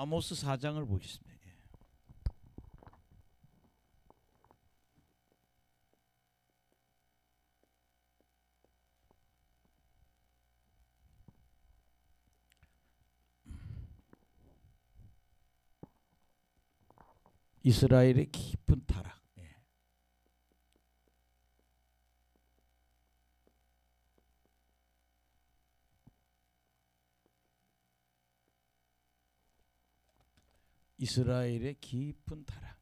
아모스 4장을 보겠습니다. 이스라엘의 깊은 타락. 이스라엘의 깊은 타락.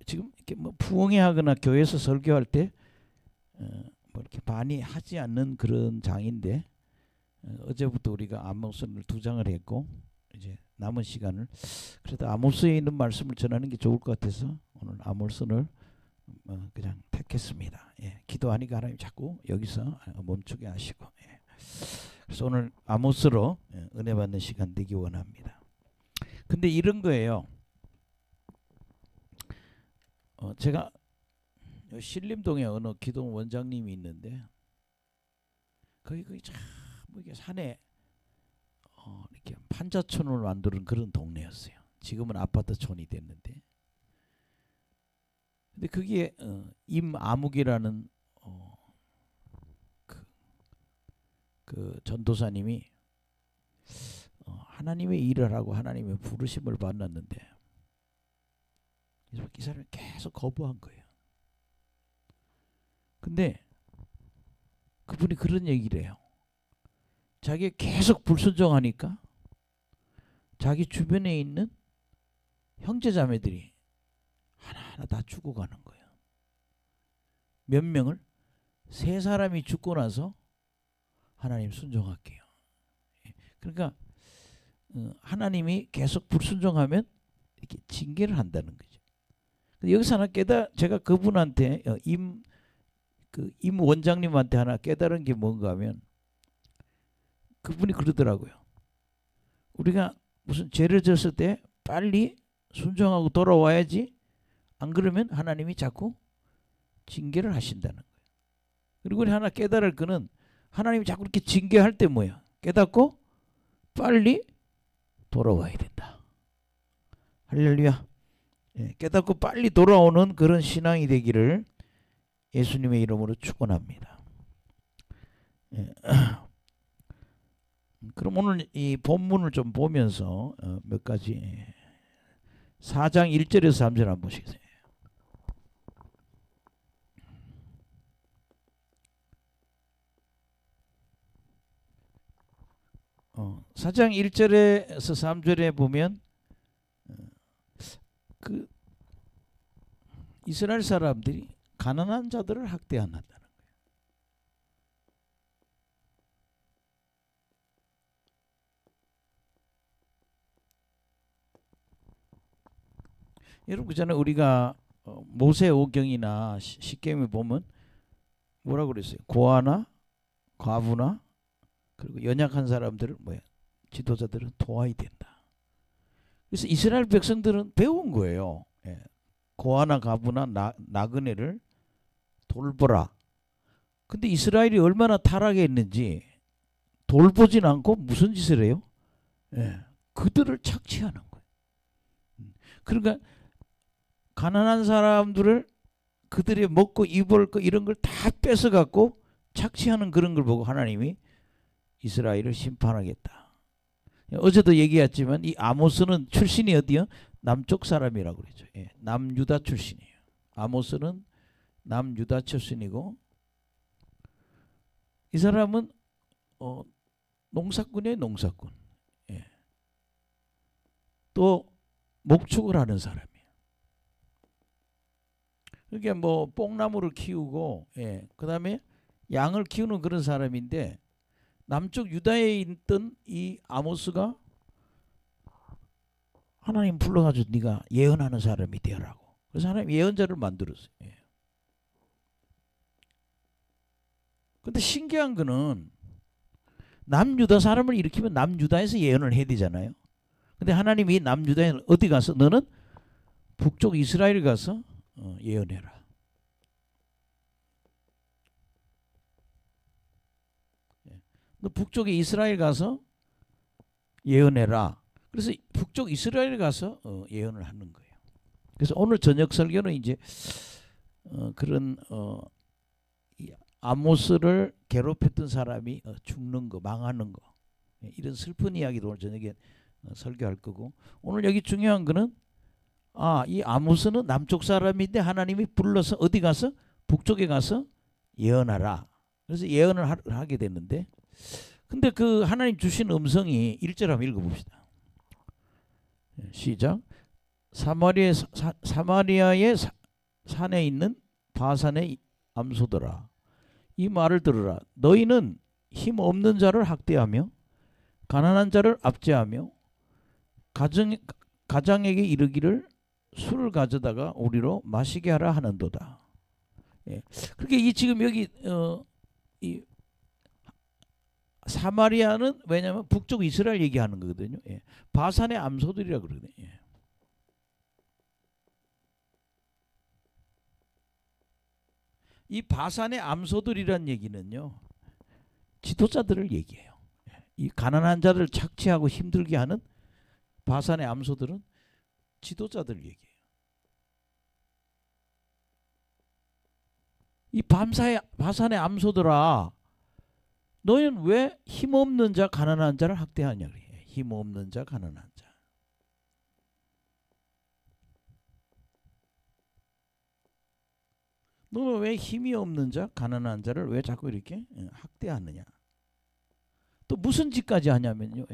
지금 이렇게 뭐 부흥회하거나 교회에서 설교할 때 뭐 이렇게 많이 하지 않는 그런 장인데 어제부터 우리가 아모스를 2장을 했고 이제 남은 시간을 그래도 아모스에 있는 말씀을 전하는 게 좋을 것 같아서 오늘 아모스를 그냥 택했습니다. 기도하니까 하나님 자꾸 여기서 멈추게 하시고 그래서 오늘 아모스로 은혜 받는 시간 되기 원합니다. 근데 이런 거예요. 제가 신림동에 어느 기동 원장님이 있는데 거기 참 이게 산에 이렇게 판자촌을 만드는 그런 동네였어요. 지금은 아파트촌이 됐는데, 근데 거기에 임아묵이라는 그 전도사님이 하나님의 일을 하고 하나님의 부르심을 받았는데 이 사람이 계속 거부한 거예요. 근데 그분이 그런 얘기를 해요. 자기가 계속 불순종하니까 자기 주변에 있는 형제자매들이 하나하나 다 죽어가는 거예요. 몇 명을? 3사람이 죽고 나서 하나님 순종할게요. 그러니까 하나님이 계속 불순종하면 이렇게 징계를 한다는 거죠. 여기서 하나 제가 그분한테 임 원장님한테 하나 깨달은 게 뭔가 하면 그분이 그러더라고요. 우리가 무슨 죄를 졌을 때 빨리 순종하고 돌아와야지, 안 그러면 하나님이 자꾸 징계를 하신다는 거예요. 그리고 우리 하나 깨달을 거는 하나님이 자꾸 이렇게 징계할 때 뭐야? 깨닫고 빨리 돌아와야 된다. 할렐루야. 깨닫고 빨리 돌아오는 그런 신앙이 되기를 예수님의 이름으로 축원합니다. 그럼 오늘 이 본문을 좀 보면서 몇 가지 4장 1절에서 3절 한번 보시겠어요? 4장 1절에서 3절에 보면 그 이스라엘 사람들이 가난한 자들을 학대한다는 거예요. 여러분 그잖아요. 우리가 모세오경이나 십계명에 보면 뭐라고 그랬어요? 고아나 과부나 그리고 연약한 사람들을 지도자들은 도와야 된다. 그래서 이스라엘 백성들은 배운 거예요. 고아나 과부나 나그네를 돌보라. 근데 이스라엘이 얼마나 타락했는지 돌보진 않고 무슨 짓을 해요? 그들을 착취하는 거예요. 그러니까 가난한 사람들을 그들이 먹고 입을 거 이런 걸 다 뺏어갖고 착취하는 그런 걸 보고 하나님이 이스라엘을 심판하겠다. 어제도 얘기했지만 이 아모스는 출신이 어디요? 남쪽 사람이라고 그러죠. 남유다 출신이에요. 아모스는 남유다 출신이고 이 사람은 농사꾼이에요. 농사꾼. 또 목축을 하는 사람이에요. 그러니까 뭐 뽕나무를 키우고 그 다음에 양을 키우는 그런 사람인데 남쪽 유다에 있던 이 아모스가 하나님 불러가지고 네가 예언하는 사람이 되라고. 그래서 하나님 예언자를 만들었어요. 근데 신기한 거는 남유다 사람을 일으키면 남유다에서 예언을 해야 되잖아요. 근데 하나님이 남유다에 어디 가서 너는 북쪽 이스라엘 가서 예언해라. 너 북쪽에 이스라엘 가서 예언해라. 그래서 북쪽 이스라엘 가서 예언을 하는 거예요. 그래서 오늘 저녁 설교는 이제 그런 이 아모스를 괴롭혔던 사람이 죽는 거, 망하는 거, 이런 슬픈 이야기도 오늘 저녁에 설교할 거고, 오늘 여기 중요한 거는 이 아모스는 남쪽 사람인데 하나님이 불러서 어디 가서 북쪽에 가서 예언하라. 그래서 예언을 하게 됐는데, 근데 그 하나님 주신 음성이 1절 한번 읽어봅시다. 시작. 사마리아의 산에 있는 바산의 암소들아, 이 말을 들으라. 너희는 힘 없는 자를 학대하며 가난한 자를 압제하며 가장에게 이르기를 술을 가져다가 우리로 마시게 하라 하는도다. 예. 그렇게 이 지금 여기 이 사마리아는 왜냐하면 북쪽 이스라엘 얘기하는 거거든요. 예. 바산의 암소들이라 그러거든요. 예. 이 바산의 암소들이란 얘기는요, 지도자들을 얘기해요. 이 가난한 자를 착취하고 힘들게 하는 바산의 암소들은 지도자들 얘기해요. 이 바산의 암소들아, 너희는 왜 힘없는 자 가난한 자를 학대하냐 그래. 힘없는 자 가난한 자. 너는 왜 힘이 없는 자 가난한 자를 왜 자꾸 이렇게 학대하느냐. 또 무슨 짓까지 하냐면요,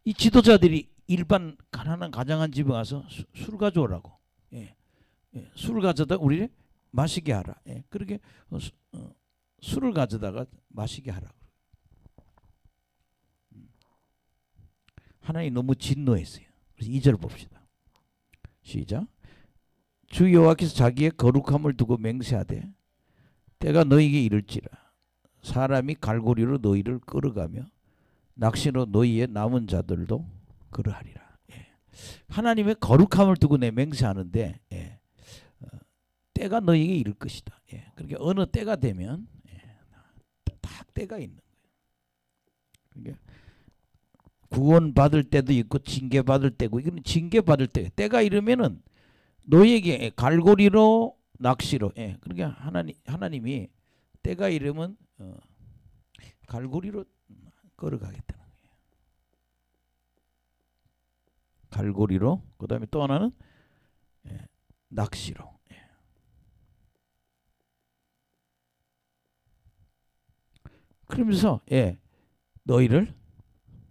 이 지도자들이 일반 가난한 가장한 집에 가서 술 가져오라고, 술을 가져다 우리를 마시게 하라. 그렇게 술을 가져다가 마시게 하라고. 하나님 너무 진노했어요. 그래서 2절 봅시다. 시작. 주 여호와께서 자기의 거룩함을 두고 맹세하되 때가 너희에게 이를지라. 사람이 갈고리로 너희를 끌어가며 낚시로 너희의 남은 자들도 그러하리라. 하나님의 거룩함을 두고 내 맹세하는데 때가 너희에게 이를 것이다. 그렇게 어느 때가 되면 딱 때가 있는 거예요. 구원받을 때도 있고 징계받을 때고, 이건 징계받을 때가 이르면은 너희에게 갈고리로 낚시로, 그러니까 하나님이 때가 이르면 갈고리로 끌어가겠다는 거예요. 갈고리로, 그 다음에 또 하나는 낚시로. 그러면서 너희를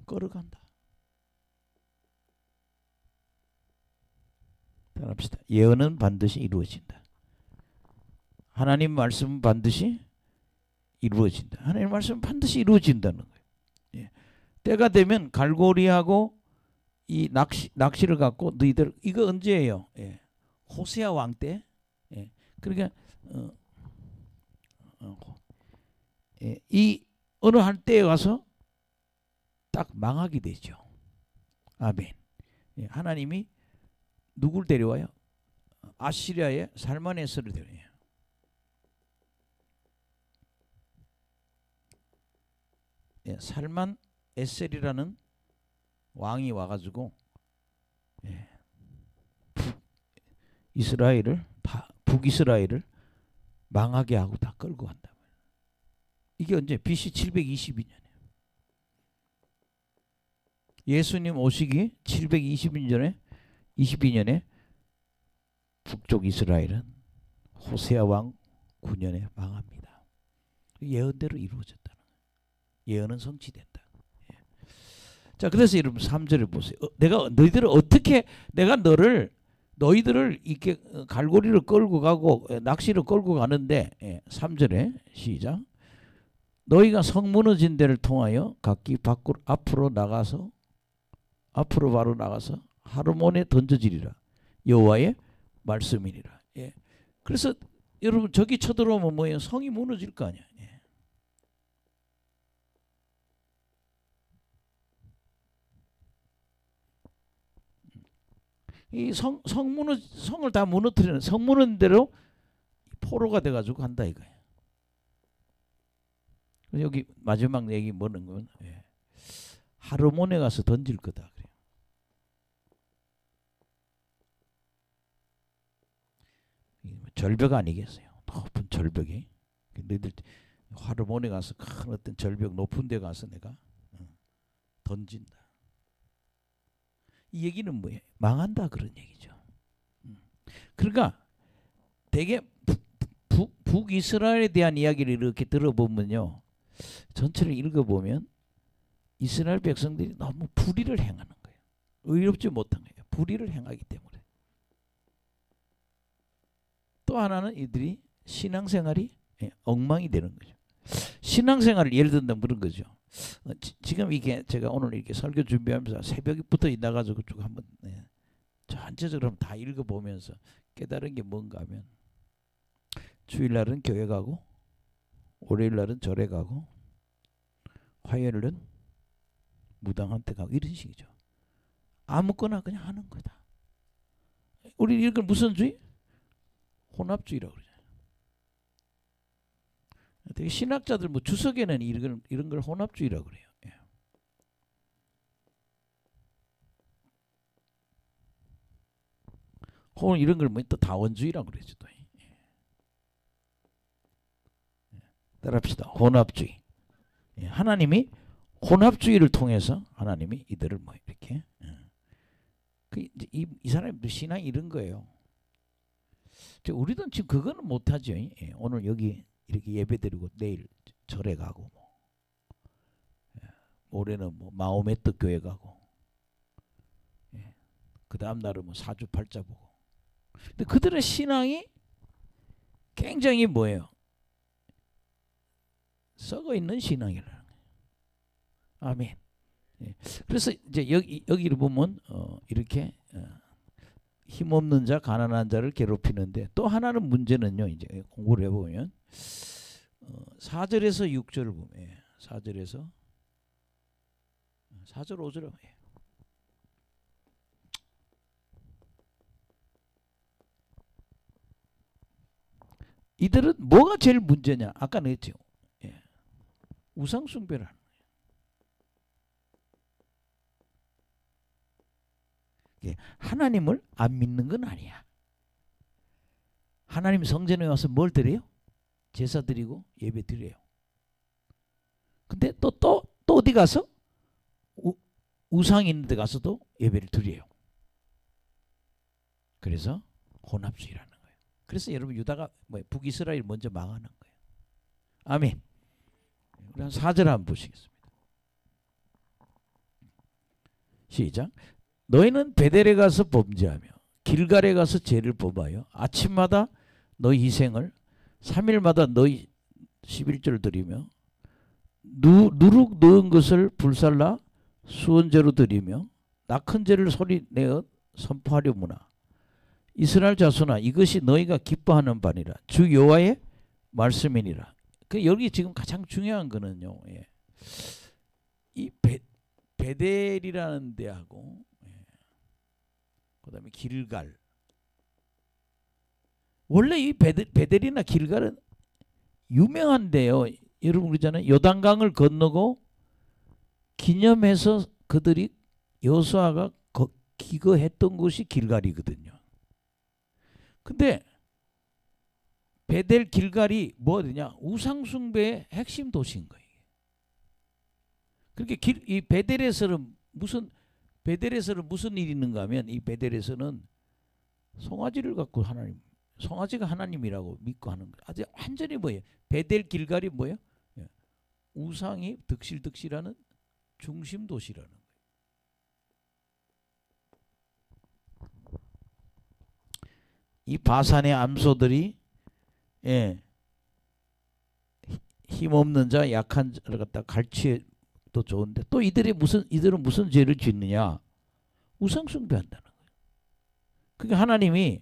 끌어간다. 따라합시다. 예언은 반드시 이루어진다. 하나님 말씀은 반드시 이루어진다. 하나님 말씀은 반드시 이루어진다는 거예요. 때가 되면 갈고리하고 이 낚시를 갖고 너희들, 이거 언제예요? 호세아 왕 때. 그러니까 이 어느 한 때에 가서 딱 망하게 되죠. 아멘. 하나님이 누굴 데려와요? 아시리아의 살만에스를 데려와요. 살만 에셀이라는 왕이 와가지고 북이스라엘을 망하게 하고 다 끌고 간다. 이게 언제? BC 722년이에요. 예수님 오시기 722년에 북쪽 이스라엘은 호세아 왕 9년에 망합니다. 예언대로 이루어졌다는 거예요. 예언은 성취된다. 자, 그래서 여러분 3절을 보세요. 내가 너희들을 이렇게 갈고리를 끌고 가고 낚시를 끌고 가는데, 3절에 시작. 너희가 성 무너진 데를 통하여 각기 앞으로 바로 나가서 하르몬에 던져지리라. 여호와의 말씀이니라. 그래서 여러분 저기 쳐들어오면 뭐예요? 성이 무너질 거 아니야. 이 성을 다 무너뜨리는 성무는 대로 포로가 돼가지고 간다 이거예요. 여기 마지막 얘기 뭐는 건 하르몬에 가서 던질 거다 그래요. 절벽 아니겠어요? 높은 절벽이. 너희들 하르몬에 가서 큰 어떤 절벽 높은 데 가서 내가 던진다. 이 얘기는 뭐예요? 망한다 그런 얘기죠. 그러니까 되게 북이스라엘에 대한 이야기를 이렇게 들어보면요. 전체를 읽어보면 이스라엘 백성들이 너무 불의를 행하는 거예요. 의롭지 못한 거예요. 불의를 행하기 때문에. 또 하나는 이들이 신앙생활이 엉망이 되는 거죠. 신앙생활을 예를 든다면 그런 거죠. 지금 이게 제가 오늘 이렇게 설교 준비하면서 새벽부터 나가지고 쭉 한번 전체적으로 다 읽어보면서 깨달은 게 뭔가 하면 주일날은 교회 가고 월요일날은 절에 가고 화요일은 무당한테 가고 이런 식이죠. 아무거나 그냥 하는 거다. 우리 이걸 무슨 주의? 혼합주의라고 그러죠. 되게 신학자들 뭐 주석에는 이런 걸 혼합주의라고 그래요. 예. 혹은 이런 걸 뭐 또 다원주의라고 그러죠. 또. 따라합시다. 혼합주의. 예. 하나님이 혼합주의를 통해서 하나님이 이들을 뭐 이렇게 이 사람들 신앙이 이런 거예요. 우리도 지금 그거는 못하죠. 예. 오늘 여기 이렇게 예배드리고 내일 절에 가고 뭐. 예. 올해는 뭐 마호메트 교회 가고 예. 그 다음 날은 뭐 사주팔자 보고. 근데 그들의 신앙이 굉장히 뭐예요? 썩어 있는 신앙이라는 거예요. 아멘. 예. 그래서 이제 여기를 보면 이렇게 힘없는 자, 가난한 자를 괴롭히는데 또 하나는 문제는요. 이제 공부를 해보면 4절에서 6절을 보면 4절에서 4절 5절 이들은 뭐가 제일 문제냐? 아까 냈죠. 예. 우상 숭배를 하는 거예요. 하나님을 안 믿는 건 아니야. 하나님 성전에 와서 뭘 드려요? 제사 드리고 예배 드려요. 근데 또 어디 가서 우상 있는 데 가서도 예배를 드려요. 그래서 혼합주의라는 거예요. 그래서 여러분 유다가 북이스라엘 먼저 망하는 거예요. 아멘. 우리 한 4절 한번 보시겠습니다. 시작. 너희는 베델에 가서 범죄하며 길갈에 가서 죄를 범하여 아침마다 너희 희생을 3일마다 너희 11절 드리며 누룩 넣은 것을 불살라 수원제로 드리며 낙헌 죄를 소리내어 선포하려무나 이스라엘 자손아 이것이 너희가 기뻐하는 바니라 주 여호와의 말씀이니라. 여기 지금 가장 중요한 거는요. 예. 이 베델이라는 데하고 그 다음에 길갈. 원래 이 베델이나 길갈은 유명한데요. 여러분 그러잖아요. 요단강을 건너고 기념해서 그들이 여호수아가 기거했던 곳이 길갈이거든요. 근데 베델 길갈이 뭐냐? 우상숭배의 핵심 도시인 거예요. 그렇게 이 베델에서는 무슨 일이 있는가 하면 이 베델에서는 송아지를 갖고 송아지가 하나님이라고 믿고 하는 거예요. 아주 완전히 뭐예요? 베델 길갈이 뭐예요? 우상이 득실득실하는 중심 도시라는 거예요. 이 바산의 암소들이 힘없는 자, 약한 자를 갖다 갈취해도 좋은데 또 이들은 무슨 죄를 짓느냐? 우상 숭배한다는 거예요. 그게 하나님이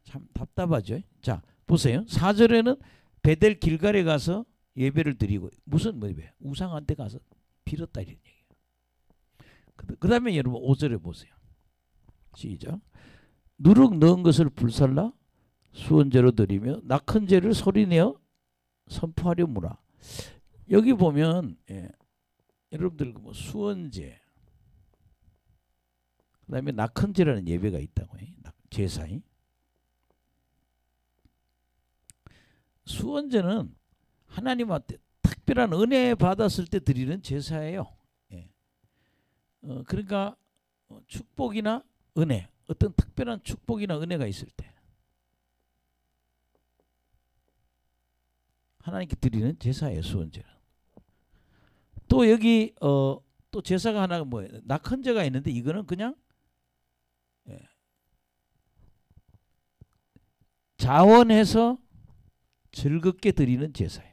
참 답답하죠. 자, 보세요. 4절에는 베델 길갈에 가서 예배를 드리고 무슨 예배? 우상한테 가서 빌었다 이런 얘기예요. 그 다음에 여러분 5절에 보세요. 시작. 누룩 넣은 것을 불살라 수원제로 드리며 낙헌제를 소리내어 선포하려무라. 여기 보면 여러분들 뭐 수원제, 그다음에 낙헌제라는 예배가 있다고 해요. 제사에. 수원제는 하나님한테 특별한 은혜 받았을 때 드리는 제사예요. 그러니까 축복이나 은혜, 어떤 특별한 축복이나 은혜가 있을 때 하나님께 드리는 제사예요. 수원제는. 또 여기 또 제사가 하나가 뭐예요? 낙헌제가 있는데 이거는 그냥 자원해서 즐겁게 드리는 제사예요.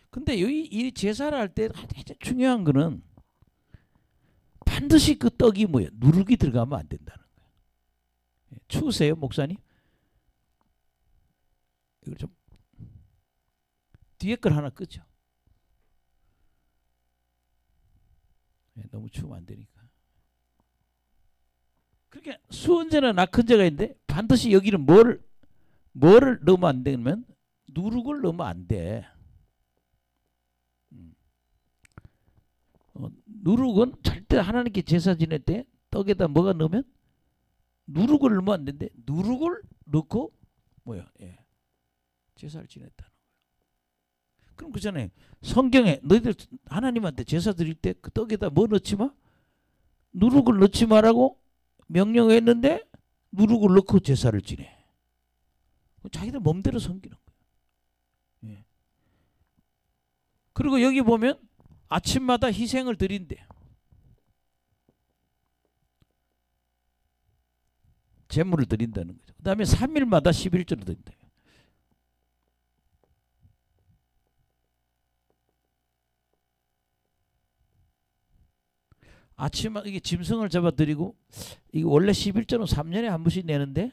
근데 이 제사를 할 때 가장 중요한 거는 반드시 그 떡이 뭐예요? 누룩이 들어가면 안 된다는 거예요. 추우세요, 목사님? 이걸 좀 뒤에 걸 하나 끄죠. 너무 추우면 안 되니까. 그러니까 수원제나 낙헌제가 있는데 반드시 여기는 뭐를 넣으면 안 되면 누룩을 넣으면 안 돼. 누룩은 절대 하나님께 제사 지낼 때 떡에다 뭐가 넣으면 누룩을 넣으면 안 되는데 누룩을 넣고 뭐야? 제사를 지냈다는 거예요. 그럼 그잖아요. 성경에 너희들 하나님한테 제사 드릴 때 그 떡에다 뭐 넣지 마? 누룩을 넣지 마라고 명령했는데 누룩을 넣고 제사를 지내. 자기들 몸대로 섬기는 거예요. 그리고 여기 보면 아침마다 희생을 드린대. 제물을 드린다는 거죠. 그 다음에 3일마다 11조를 드린다. 아침마다 이게 짐승을 잡아드리고 이게 원래 11조는 3년에 한 번씩 내는데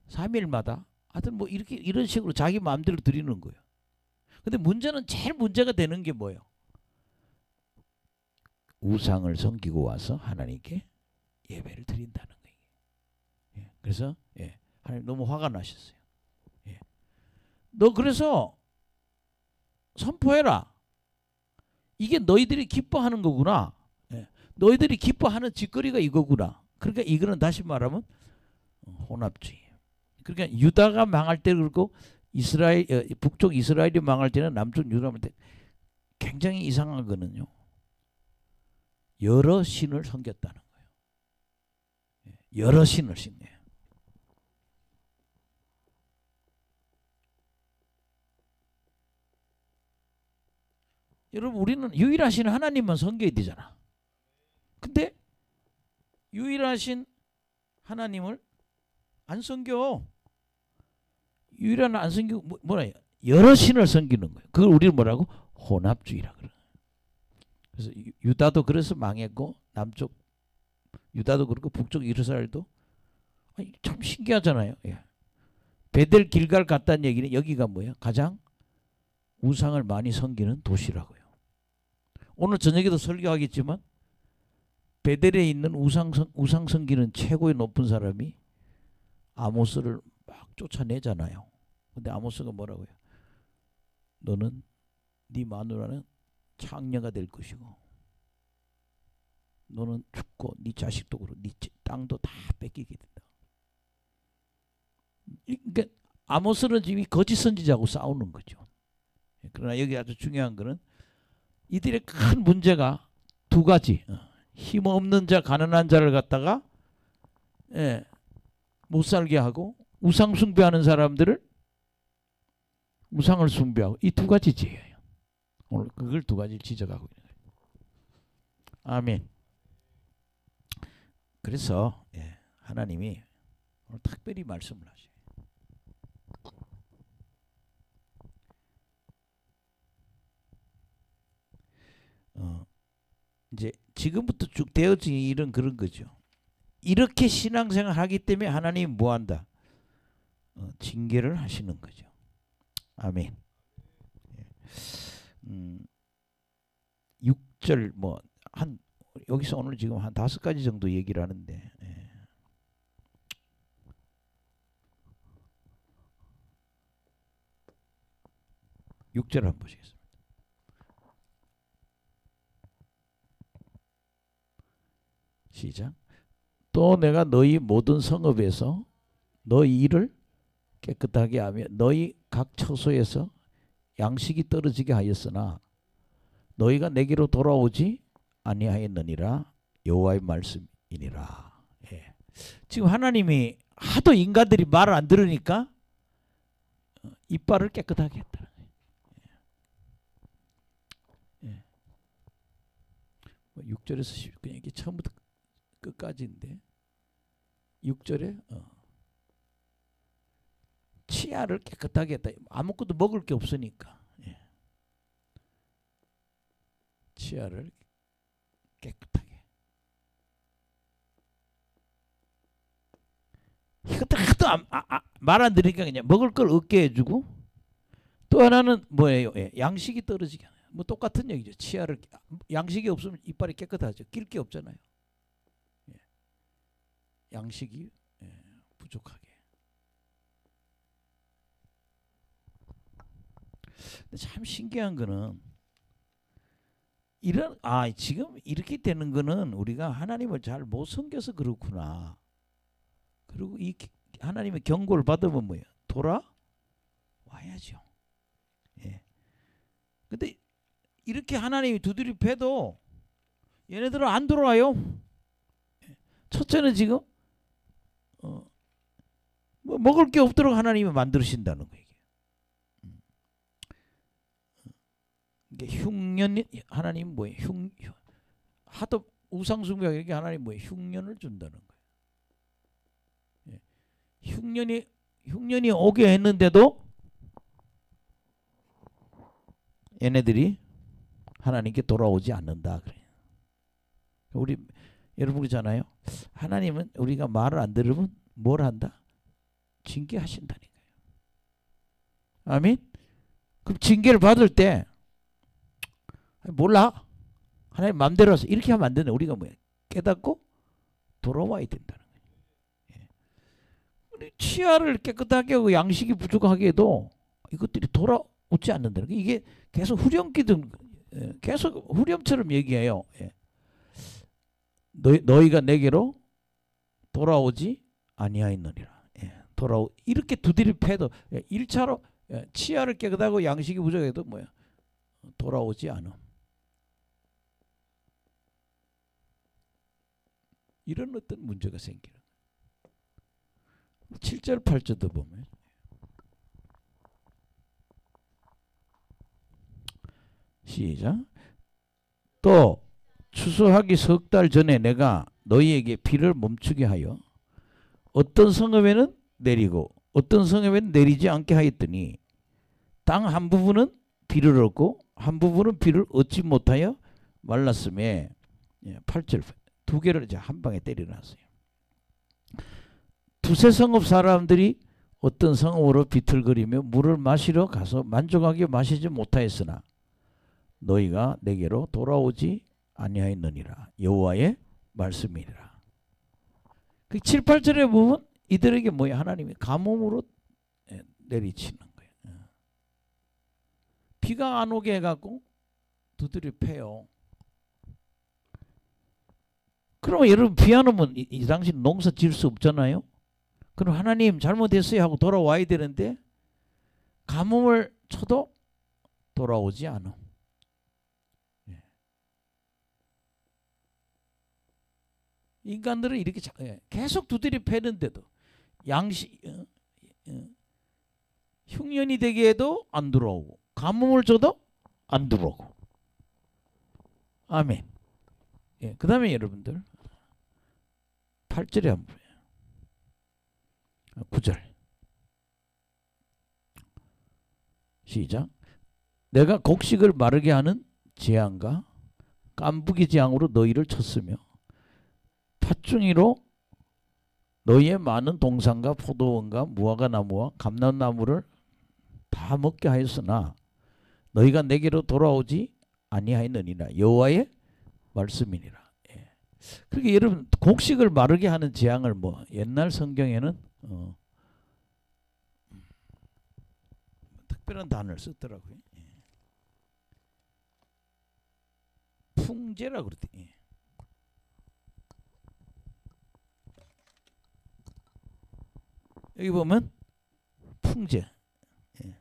3일마다 하여튼 뭐 이렇게 이런 식으로 자기 마음대로 드리는 거예요. 근데 문제는 제일 문제가 되는 게 뭐예요? 우상을 섬기고 와서 하나님께 예배를 드린다는 거예요. 그래서 하나님 너무 화가 나셨어요. 너 그래서 선포해라. 이게 너희들이 기뻐하는 거구나. 너희들이 기뻐하는 짓거리가 이거구나. 그러니까 이거는 다시 말하면 혼합주의. 그러니까 유다가 망할 때 그렇고 이스라엘 북쪽 이스라엘이 망할 때는 남쪽 유다 망할 때 굉장히 이상한 거는요. 여러 신을 섬겼다는 거예요. 여러 신을 섬겨요. 여러분 우리는 유일하신 하나님만 섬겨야 되잖아. 근데 유일하신 하나님을 안 섬겨. 유일한 안 섬기고 뭐라 여러 신을 섬기는 거예요. 그걸 우리는 뭐라고? 혼합주의라 그래요. 그래서 유다도 그래서 망했고 남쪽 유다도 그렇고 북쪽 이스라엘도 참 신기하잖아요. 베델 길갈 갔다는 얘기는 여기가 뭐야? 가장 우상을 많이 섬기는 도시라고요. 오늘 저녁에도 설교하겠지만 베델에 있는 우상 섬기는 최고의 높은 사람이 아모스를 막 쫓아내잖아요. 근데 아모스가 뭐라고요? 너는 네 마누라는 창녀가 될 것이고 너는 죽고 네 자식도 그렇고 네 땅도 다 뺏기게 된다. 그러니까 아모스는 지금 거짓 선지자하고 싸우는 거죠. 그러나 여기 아주 중요한 거는 이들의 큰 문제가 두 가지. 힘없는 자 가난한 자를 갖다가 못 살게 하고 우상 숭배하는 사람들을 우상을 숭배하고 이 두 가지 죄예요. 오늘 그걸 두 가지를 지적하고 있는 거예요. 아멘. 그래서 하나님이 오늘 특별히 말씀을 하셔요. 이제 지금부터 쭉 되어진 일은 그런 거죠. 이렇게 신앙생활 하기 때문에 하나님이 뭐한다? 징계를 하시는 거죠. 아멘. 6절 뭐 한 여기서 오늘 지금 한 5가지 정도 얘기를 하는데 6절 한번 보시겠습니다. 시작. 또 내가 너희 모든 성읍에서 너희 일을 깨끗하게 하며 너희 각 처소에서 양식이 떨어지게 하였으나 너희가 내게로 돌아오지 아니하였느니라. 여호와의 말씀이니라. 예. 지금 하나님이 하도 인간들이 말을 안 들으니까 이빨을 깨끗하게 했다. 예. 6절에서 그냥 이게 처음부터 끝까지인데 6절에 치아를 깨끗하게 했다. 아무것도 먹을 게 없으니까 치아를 깨끗하게. 이것도 하도 말 안 들으니까 그냥 먹을 걸 얻게 해주고 또 하나는 뭐예요? 양식이 떨어지게 하는. 뭐 똑같은 얘기죠. 치아를 양식이 없으면 이빨이 깨끗하죠. 낄 게 없잖아요. 양식이 부족하게. 근데 참 신기한 거는 지금 이렇게 되는 거는 우리가 하나님을 잘 못 섬겨서 그렇구나. 그리고 이 하나님의 경고를 받으면 뭐예요? 돌아와야죠. 예. 근데 이렇게 하나님이 두드려 패도 얘네들은 안 돌아와요. 첫째는 지금 뭐 먹을 게 없도록 하나님이 만드신다는 거예요. 흉년 하나님 뭐예요? 하도 우상숭배하게 하나님 뭐예요? 흉년을 준다는 거예요. 흉년이 오게 했는데도 얘네들이 하나님께 돌아오지 않는다 그래요. 우리 여러분 그러잖아요. 하나님은 우리가 말을 안 들으면 뭘 한다? 징계하신다니까요. 아멘. 그럼 징계를 받을 때 몰라. 하나님 마음대로 해서 이렇게 하면 안 된다. 우리가 뭐야? 깨닫고 돌아와야 된다는 거예요. 우리 치아를 깨끗하게 하고 양식이 부족하게 해도 이것들이 돌아오지 않는다는 거예요. 이게 계속 후렴기든 계속 후렴처럼 얘기해요. 너희가 내게로 돌아오지 아니하였느니라. 이렇게 두드려 패도 1차로 치아를 깨끗하고 양식이 부족해도 뭐야? 돌아오지 않음. 이런 어떤 문제가 생기는. 7절 8절도 보면 시작. 또 추수하기 3달 전에 내가 너희에게 비를 멈추게 하여 어떤 성읍에는 내리고 어떤 성읍에는 내리지 않게 하였더니 땅 한 부분은 비를 얻고 한 부분은 비를 얻지 못하여 말랐음에 8절 2개를 이제 한 방에 때려놨어요. 두세 성읍 사람들이 어떤 성읍으로 비틀거리며 물을 마시러 가서 만족하게 마시지 못하였으나 너희가 내게로 돌아오지 아니하였느니라. 여호와의 말씀이니라. 그 7, 8절에 보면 이들에게 뭐야? 하나님이 가뭄으로 내리치는 거예요. 비가 안 오게 해갖고 두드려 패요. 그러면 여러분 비 안 오면 이 당시 농사 지을 수 없잖아요. 그럼 하나님 잘못했어요 하고 돌아와야 되는데 가뭄을 쳐도 돌아오지 않아. 인간들은 이렇게 계속 두드려 패는데도 흉년이 되게 해도 안 들어오고 가뭄을 줘도 안 들어오고. 아멘. 그 다음에 여러분들 8절에 한번 보세요. 9절 시작. 내가 곡식을 마르게 하는 재앙과 깐부기 재앙으로 너희를 쳤으며 팥중이로 너희의 많은 동산과 포도원과 무화과 나무와 감람나무를 다 먹게 하였으나 너희가 내게로 돌아오지 아니하였느니라. 여호와의 말씀이니라. 예. 그러니까 여러분 곡식을 마르게 하는 재앙을 뭐 옛날 성경에는 특별한 단어를 쓰더라고요. 예. 풍제라 그러더니. 예. 여기 보면 풍제. 예.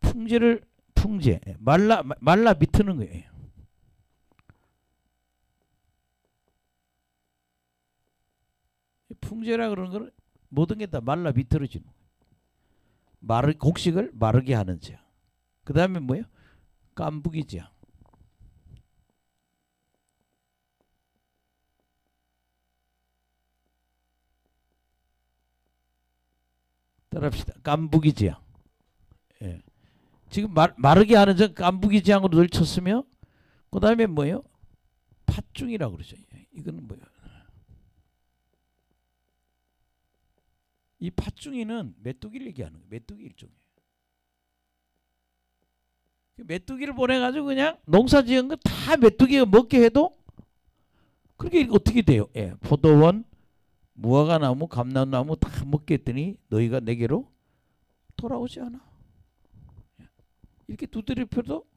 풍제. 예. 말라 비트는 거예요. 풍제라 그러는 거는 모든 게 다 말라 비틀어지는 거예요. 곡식을 마르게 하는 재앙. 그 다음에 뭐예요? 깐부기 재앙. 따라합시다. 깐부기 재앙. 예. 지금 마르게 하는 저 깐부기 재앙으로 늘 쳤으며, 그 다음에 뭐예요? 팥중이라고 그러죠. 이거는 뭐예요? 이 팥중이는 메뚜기를 얘기하는 거예요. 메뚜기 일종이에요. 메뚜기를 보내가지고 그냥 농사 지은 거 다 메뚜기가 먹게 해도 그렇게 어떻게 돼요? 예. 포도원, 무화과나무, 감람나무 다 먹게 했더니 너희가 내게로 돌아오지 않아. 이렇게 두드려펴도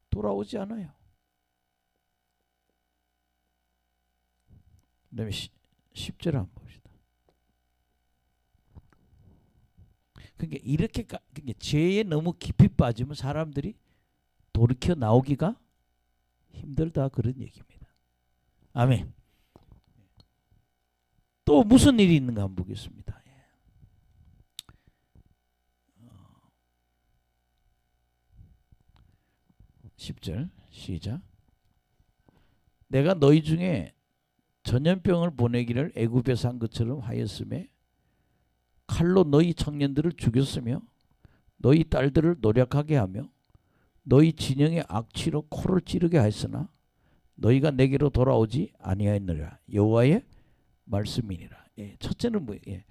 돌아오지 않아요. 그 다음에 10절 한번 봅시다. 그러니까 이렇게 그러니까 죄에 너무 깊이 빠지면 사람들이 돌이켜 나오기가 힘들다 그런 얘기입니다. 아멘. 또 무슨 일이 있는가 한번 보겠습니다. 10절 시작. 내가 너희 중에 전염병을 보내기를 애굽에서 한 것처럼 하였음에 칼로 너희 청년들을 죽였으며 너희 딸들을 노력하게 하며 너희 진영의 악취로 코를 찌르게 하였으나 너희가 내게로 돌아오지 아니하였느라. 여호와의 말씀이니라. 예, 첫째는 뭐예요? 예,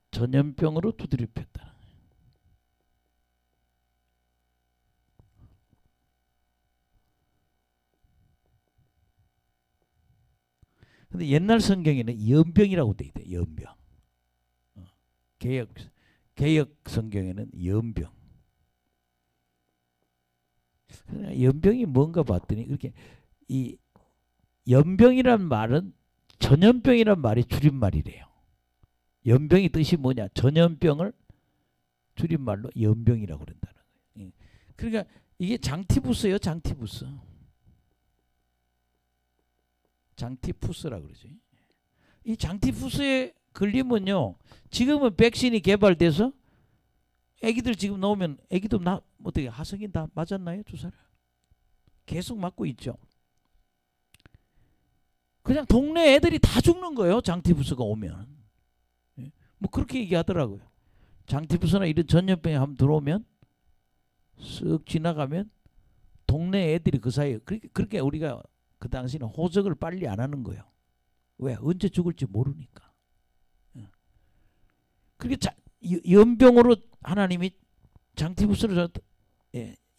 전염병으로 두드려 팼다. 근데 옛날 성경에는 연병이라고 돼 있대. 연병. 개역 성경에는 연병. 연병이 뭔가 봤더니 이렇게 이 연병이란 말은 전염병이란 말이 줄임말이래요. 연병이 뜻이 뭐냐? 전염병을 줄임말로 연병이라고 그런다는 거예요. 그러니까 이게 장티푸스예요, 장티푸스. 장티푸스라고 그러죠. 이 장티푸스에 걸리면요, 지금은 백신이 개발돼서 애기들 지금 넣으면 애기도 어떻게 하성인 다 맞았나요? 주사를 계속 맞고 있죠. 그냥 동네 애들이 다 죽는 거예요. 장티푸스가 오면. 뭐 그렇게 얘기하더라고요. 장티푸스나 이런 전염병이 한번 들어오면 쓱 지나가면 동네 애들이 그 사이에 그렇게 우리가 그 당시는 호적을 빨리 안 하는 거예요. 왜? 언제 죽을지 모르니까. 그렇게 연병으로 하나님이 장티푸스를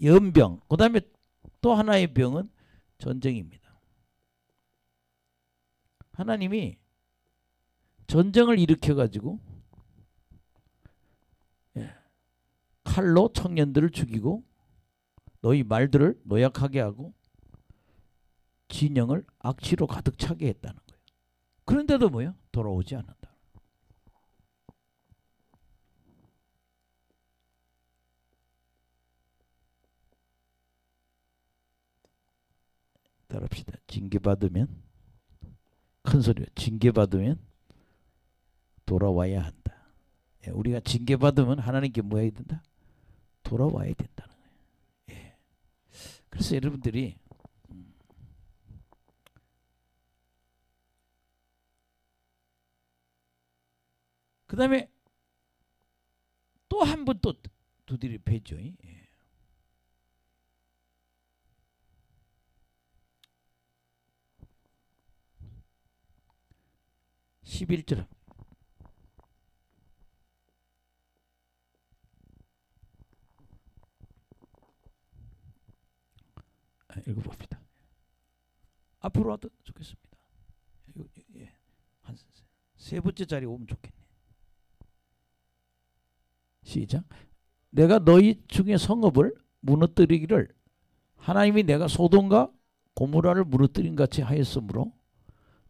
연병. 그 다음에 또 하나의 병은 전쟁입니다. 하나님이 전쟁을 일으켜가지고 칼로 청년들을 죽이고 너희 말들을 노약하게 하고 진영을 악취로 가득 차게 했다는 거예요. 그런데도 뭐요? 돌아오지 않는다. 따라합시다. 징계받으면, 큰 소리로 징계받으면 돌아와야 한다. 우리가 징계받으면 하나님께 뭐 해야 된다? 돌아와야 된다는 거예요. 예. 그래서 여러분들이 그 다음에 또 한 번 또 두드려 패죠. 예. 11절 읽어봅시다. 앞으로 와도 좋겠습니다. 한 세 번째 자리 오면 좋겠네. 시작. 내가 너희 중에 성읍을 무너뜨리기를 하나님이 내가 소돔과 고모라를 무너뜨린 같이 하였으므로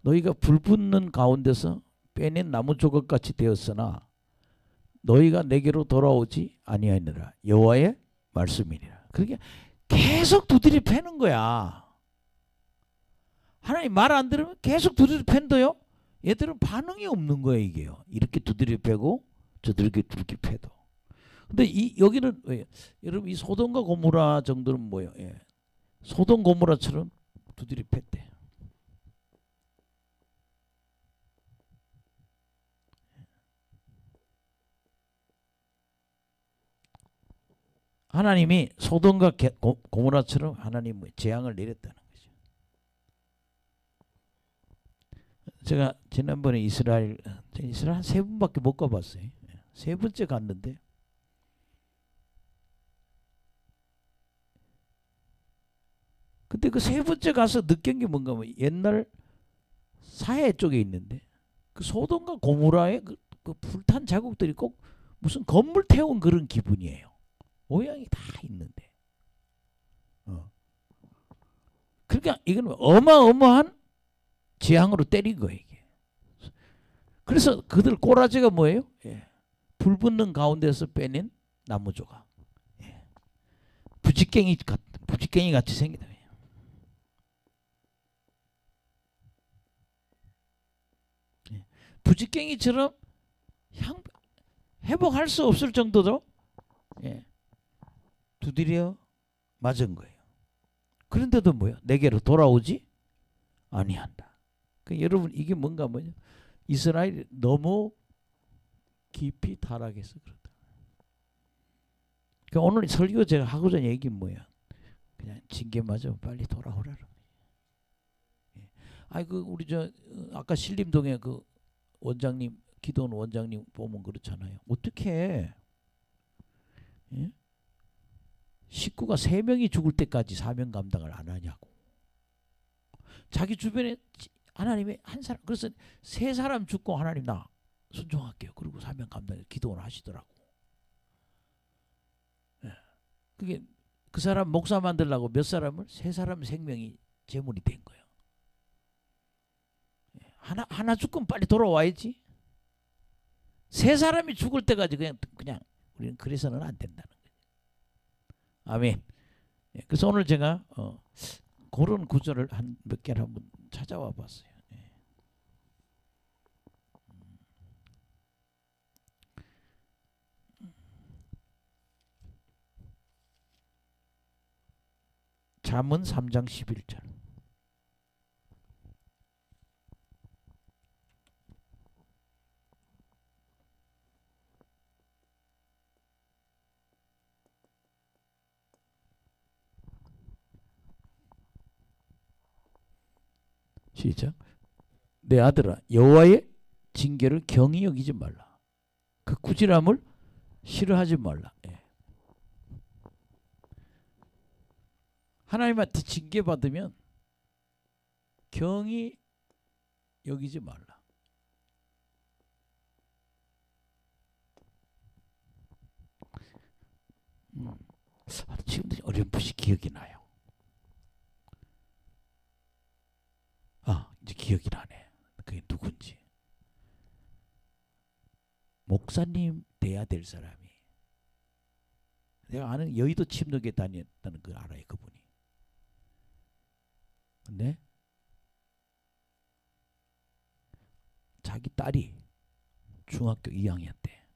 너희가 불붙는 가운데서 빼낸 나무 조각같이 되었으나 너희가 내게로 돌아오지 아니하니라. 여호와의 말씀이니라. 그러니까 계속 두드려 패는 거야. 하나님 말 안 들으면 계속 두드려 팬도요. 얘들은 반응이 없는 거예요. 이게요. 이렇게 두드려 패고 저들게 두드려 패도. 근데 여기는 여러분 이 소돔과 고모라 정도는 뭐예요? 소돔 고모라처럼 두드려 팼대. 하나님이 소돔과 고모라처럼 하나님의 재앙을 내렸다는 거죠. 제가 지난번에 이스라엘 한 3번밖에 못 가봤어요. 3번째 갔는데 근데 그 3번째 가서 느낀 게 뭔가 하면 옛날 사해 쪽에 있는데 그 소돔과 고모라의 그 불탄 자국들이 꼭 무슨 건물 태운 그런 기분이에요. 모양이 다 있는데. 그러니까 이건 어마어마한 재앙으로 때린 거예요. 이게. 그래서 그들 꼬라지가 뭐예요? 불 붙는 가운데서 빼낸 나무 조각. 부직갱이 같이 생기다. 부직갱이처럼 회복할 수 없을 정도로 두드려 맞은 거예요. 그런데도 뭐야? 내게로 돌아오지 아니한다. 그러니까 여러분 이게 뭔가 뭐냐? 이스라엘이 너무 깊이 타락해서 그렇다. 그러니까 오늘 설교 제가 하고자 얘기 뭐야? 그냥 징계 맞으면 빨리 돌아오라는 거예요. 아이고 우리 저 아까 신림동에 그 원장님 기도원 원장님 보면 그렇잖아요. 어떻게 식구가 3명이 죽을 때까지 사명 감당을 안 하냐고. 자기 주변에 하나님의 한 사람 그래서 3사람 죽고 하나님 나 순종할게요. 그리고 사명 감당 기도원 하시더라고. 그게 그 사람 목사 만들려고 몇 사람을 3사람 생명이 제물이 된 거예요. 하나 죽으면 빨리 돌아와야지. 3사람이 죽을 때까지 그냥 우리는 그래서는 안 된다는 거예요. 아멘. 그래서 오늘 제가 그런 구절을 한 몇 개를 한번 찾아와 봤어요. 잠언 3장 11절. 시작. 내 아들아 여호와의 징계를 경히 여기지 말라. 그 꾸지람을 싫어하지 말라. 하나님한테 징계받으면 경히 여기지 말라. 지금도 어렴풋이 기억이 나요. 이제 기억이 나네. 그게 누군지. 목사님 돼야 될 사람이. 내가 아는 여의도 침묵에 다녔다는 걸 알아요. 그분이. 근데 자기 딸이 중학교 2학년 때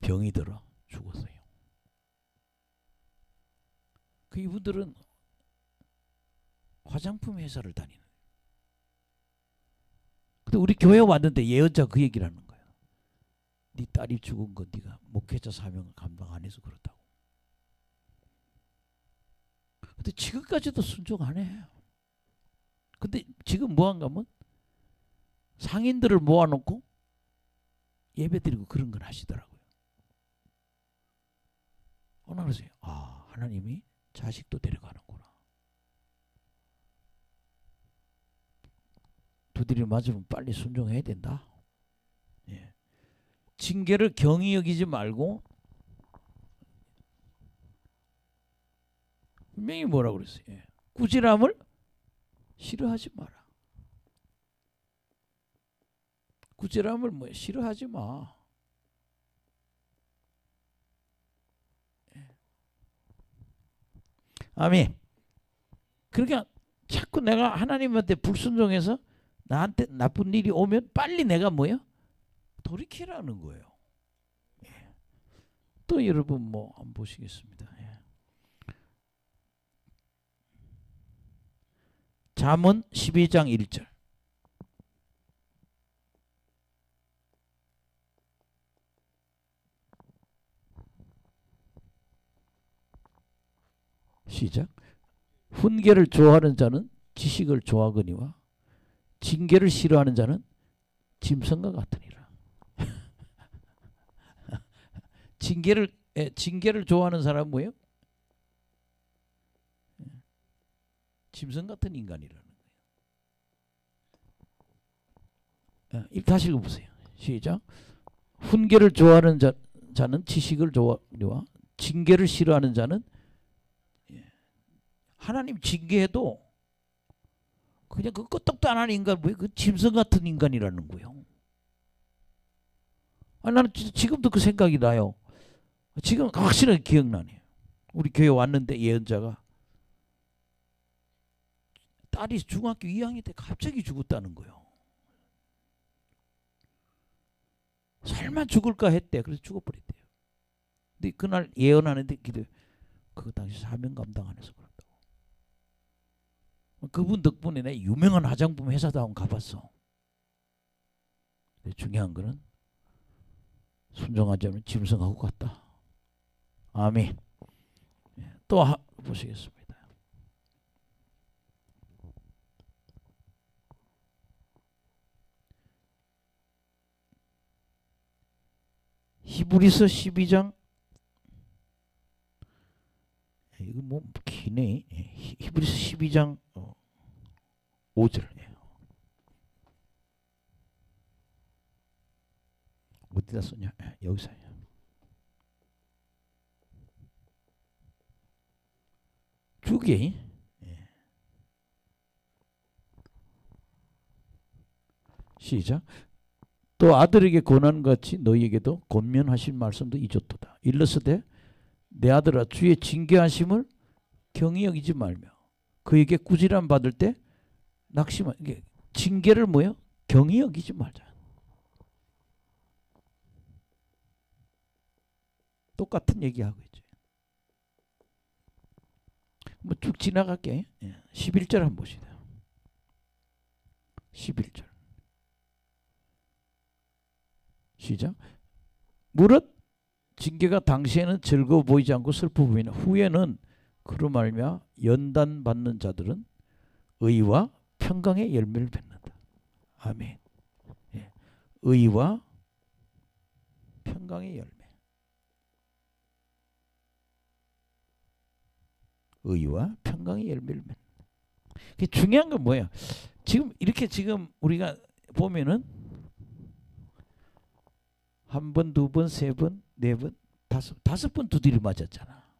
병이 들어 죽었어요. 그 이분들은 화장품 회사를 다니는. 근데 우리 교회 왔는데 예언자 그 얘기를 하는 거야. 네 딸이 죽은 건 네가 목회자 사명을 감당 안 해서 그렇다고. 근데 지금까지도 순종 안 해. 근데 지금 뭐한가 하면 상인들을 모아놓고 예배드리고 그런 걸 하시더라고요. 그래서 하나님이 자식도 데려가는구나. 두드려 맞으면 빨리 순종해야 된다. 예. 징계를 경히 여기지 말고 분명히 뭐라고 그랬어요. 예. 꾸지람을 싫어하지 마라. 꾸지람을 뭐 싫어하지 마. 예. 아멘. 그러니까 자꾸 내가 하나님한테 불순종해서 나한테 나쁜 일이 오면 빨리 내가 뭐야? 돌이키라는 거예요. 예. 또 여러분 뭐 한번 보시겠습니다. 예. 잠언 12장 1절. 시작. 훈계를 좋아하는 자는 지식을 좋아하거니와 징계를 싫어하는 자는 짐승과 같으니라. 징계를 좋아하는 사람은 뭐예요? 짐승 같은 인간이라는 거예요. 다시 읽어보세요. 시작. 훈계를 좋아하는 자는 지식을 좋아하니와 징계를 싫어하는 자는 하나님 징계해도 그냥 그 끄떡도 안 하는 인간, 뭐예요? 그 짐승 같은 인간이라는 거예요. 나는 지금도 그 생각이 나요. 지금 확실하게 기억나네요. 우리 교회 왔는데 예언자가 딸이 중학교 2학년 때 갑자기 죽었다는 거예요. 설마 죽을까 했대. 그래서 죽어버렸대요. 근데 그날 예언하는데 그거 당시 사명 감당 안 해서 그렇다고. 그분 덕분에 내 유명한 화장품 회사도 한번 가봤어. 근데 중요한 거는 순종하지 않으면 짐승하고 같다. 아멘. 또 보시겠습니다. 히브리서 12장. 이거 뭐 기네. 히브리서 12장 5절. 어디다 썼냐? 여기서. 주기. 시작. 또 아들에게 권한같이 너희에게도 권면하신 말씀도 잊었도다. 일러스되 내 아들아 주의 징계하심을 경히 여기지 말며 그에게 꾸지람 받을 때 낙심하. 이게 징계를 뭐요? 경히 여기지 말자. 똑같은 얘기하고 있죠. 뭐 쭉 지나갈게. 11절 한번 보시다. 11절. 시작. 무릇 징계가 당시에는 즐거워 보이지 않고 슬퍼 보이나 후에는 그로 말미암아 연단 받는 자들은 의와 평강의 열매를 맺는다. 아멘. 의와 평강의 열매. 의와 평강의 열매를 맺는다. 중요한 건 뭐야? 지금 이렇게 지금 우리가 보면은 한 번, 두 번, 세 번, 네 번, 다섯 번 두드려 맞았잖아.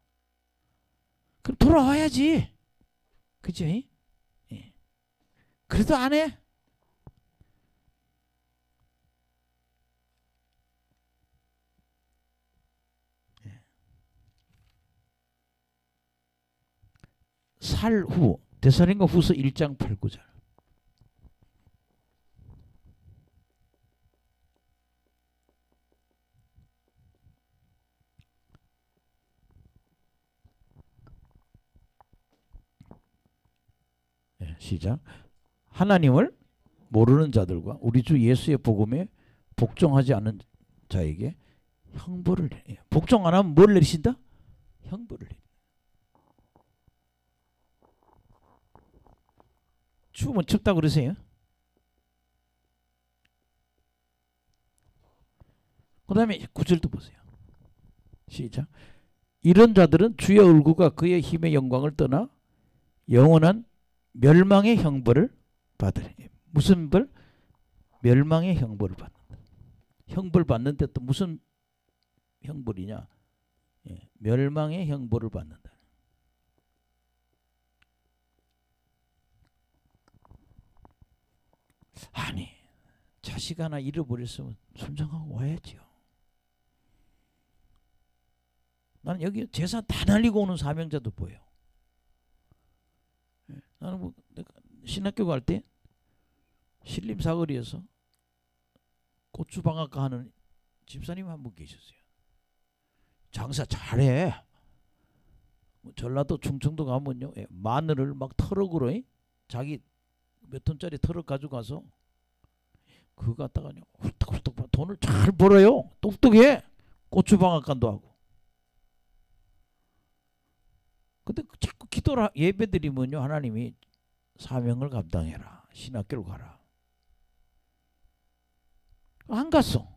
그럼 돌아와야지. 그죠? 예. 그래도 안 해? 살 후 데살로니가 후서 1장 8, 9절. 시작. 하나님을 모르는 자들과 우리 주 예수의 복음에 복종하지 않는 자에게 형벌을 내려. 복종 안 하면 뭘 내리신다? 형벌을 내려. 추우면 춥다 그러세요. 그 다음에 9절도 보세요. 시작. 이런 자들은 주의 얼굴과 그의 힘의 영광을 떠나 영원한 멸망의 형벌을 받으리. 무슨 벌? 멸망의 형벌을 받는다. 형벌 받는데 또 무슨 형벌이냐? 예, 멸망의 형벌을 받는다. 아니, 자식 하나 잃어버렸으면 순정하고 와야지요. 나는 여기 재산 다 날리고 오는 사명자도 보여. 나는 뭐 내가 신학교 갈 때 신림 사거리에서 고추방앗간 하는 집사님 한 분 계셨어요. 장사 잘해. 뭐 전라도 충청도 가면요, 마늘을 막 트럭으로 자기 몇 톤짜리 트럭 가지고 가서 그거 갖다가 훌떡훌떡 돈을 잘 벌어요. 똑똑해. 고추방앗간도 하고. 근데 자꾸 기도를 예배드리면요, 하나님이 사명을 감당해라. 신학교를 가라. 안 갔어.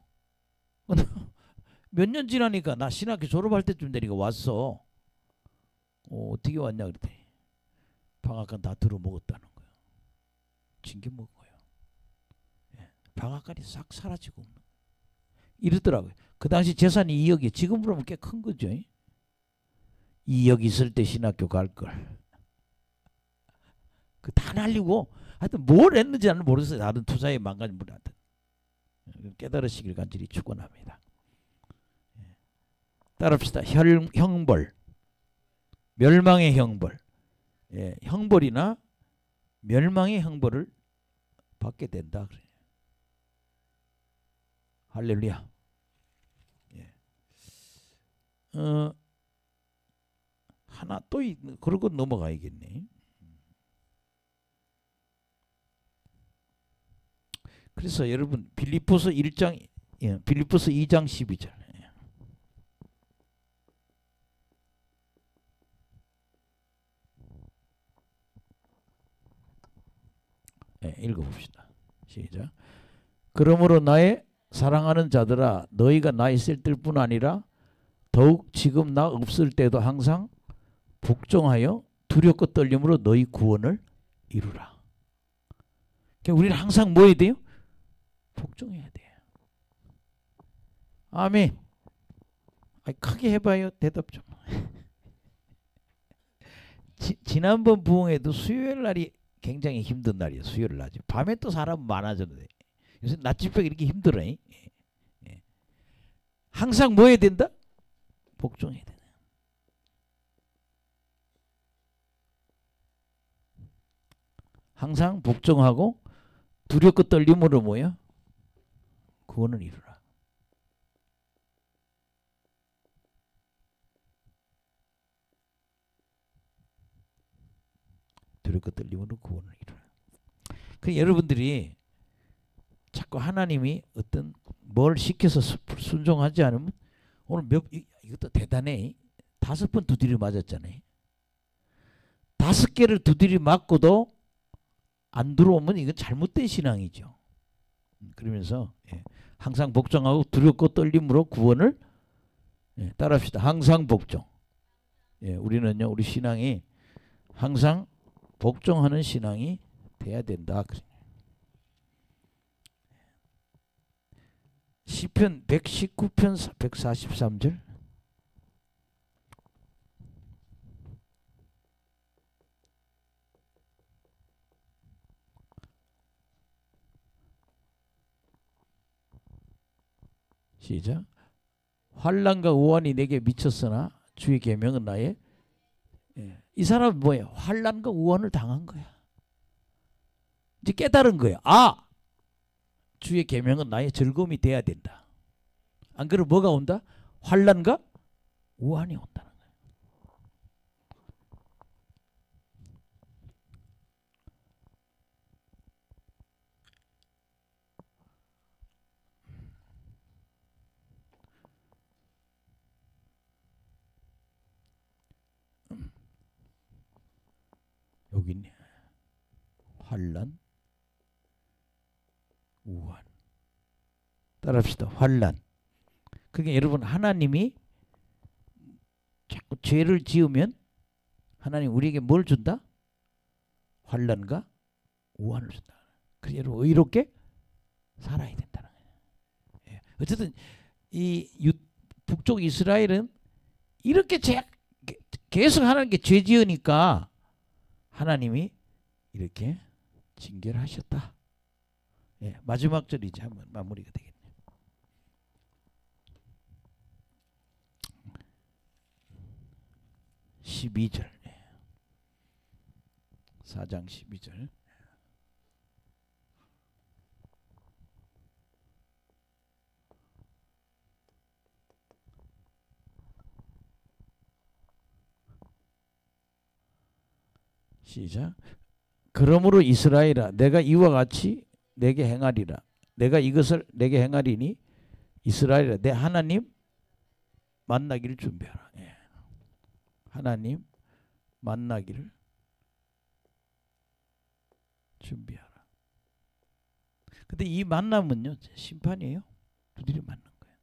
몇 년 지나니까 나 신학교 졸업할 때쯤 되니까 왔어. 어떻게 왔냐 그랬더니 방앗간 다 들어먹었다는 거예요. 징겨 먹은 거예요. 예, 방앗간이 싹 사라지고 이러더라고요. 그 당시 재산이 2억이 지금으로 하면 꽤 큰 거죠. 2억 있을 때 신학교 갈 걸. 그 다 날리고 하여튼 뭘 했는지 나는 모르겠어요. 다른 투자에 망가진 분한테. 깨달으시길 간절히 축원합니다. 따라합시다. 형벌, 멸망의 형벌, 예, 형벌이나 멸망의 형벌을 받게 된다. 그래요. 할렐루야. 예. 하나 또 그러고 넘어가야겠네. 그래서 여러분 빌립보서 1장, 예, 빌립보서 2장 12절. 예, 읽어봅시다. 시작. 그러므로 나의 사랑하는 자들아, 너희가 나 있을 때뿐 아니라 더욱 지금 나 없을 때도 항상 복종하여 두렵고 떨림으로 너희 구원을 이루라. 그러니까 우리는 항상 뭐 해야 돼요? 복종해야 돼요. 아멘. 크게 해봐요. 대답 좀. 지난번 부흥회도 수요일 날이 굉장히 힘든 날이에요. 수요일 날이. 밤에 또 사람 많아졌는데 요새 낮 집회가 이렇게 힘들어. 예. 항상 뭐 해야 된다? 복종해야 된다. 항상 복종하고 두렵고 떨림으로 뭐야? 구원을 이루라. 두렵고 떨림으로 구원을 이루라. 그 여러분들이 자꾸 하나님이 어떤 뭘 시켜서 순종하지 않으면 오늘 이것도 대단해. 5번 두드려 맞았잖아요. 5개를 두드려 맞고도 안 들어오면 이건 잘못된 신앙이죠. 그러면서 항상 복종하고 두렵고 떨림으로 구원을 따라합시다. 항상 복종. 우리는요, 우리 신앙이 항상 복종하는 신앙이 돼야 된다. 시편 119편 143절. 시작. 환난과 우환이 내게 미쳤으나 주의 계명은 나의. 이 사람은 뭐예요? 환난과 우환을 당한 거야. 이제 깨달은 거야. 아, 주의 계명은 나의 즐거움이 돼야 된다. 안 그러면 뭐가 온다? 환난과 우환이 온다는 거야. 여기 있네. 환난, 우환. 따라합시다. 환난. 그게 여러분 하나님이 죄를 지으면 하나님 우리에게 뭘 준다? 환난과 우환을 준다. 그래서 여러분 의롭게 살아야 된다는 거예요. 예. 어쨌든 이 북쪽 이스라엘은 이렇게 계속 하나님께 죄 지으니까 하나님이 이렇게 징계를 하셨다. 예, 마지막 절이 이제 한번 마무리가 되겠네요. 12절. 4장 12절. 시작. 그러므로 이스라엘아 내가 이와 같이 내게 행하리라. 내가 이것을 내게 행하리니 이스라엘아 내 하나님 만나기를 준비하라. 예. 하나님 만나기를 준비하라. 근데 이 만남은요 심판이에요. 두드려 맞는 거예요.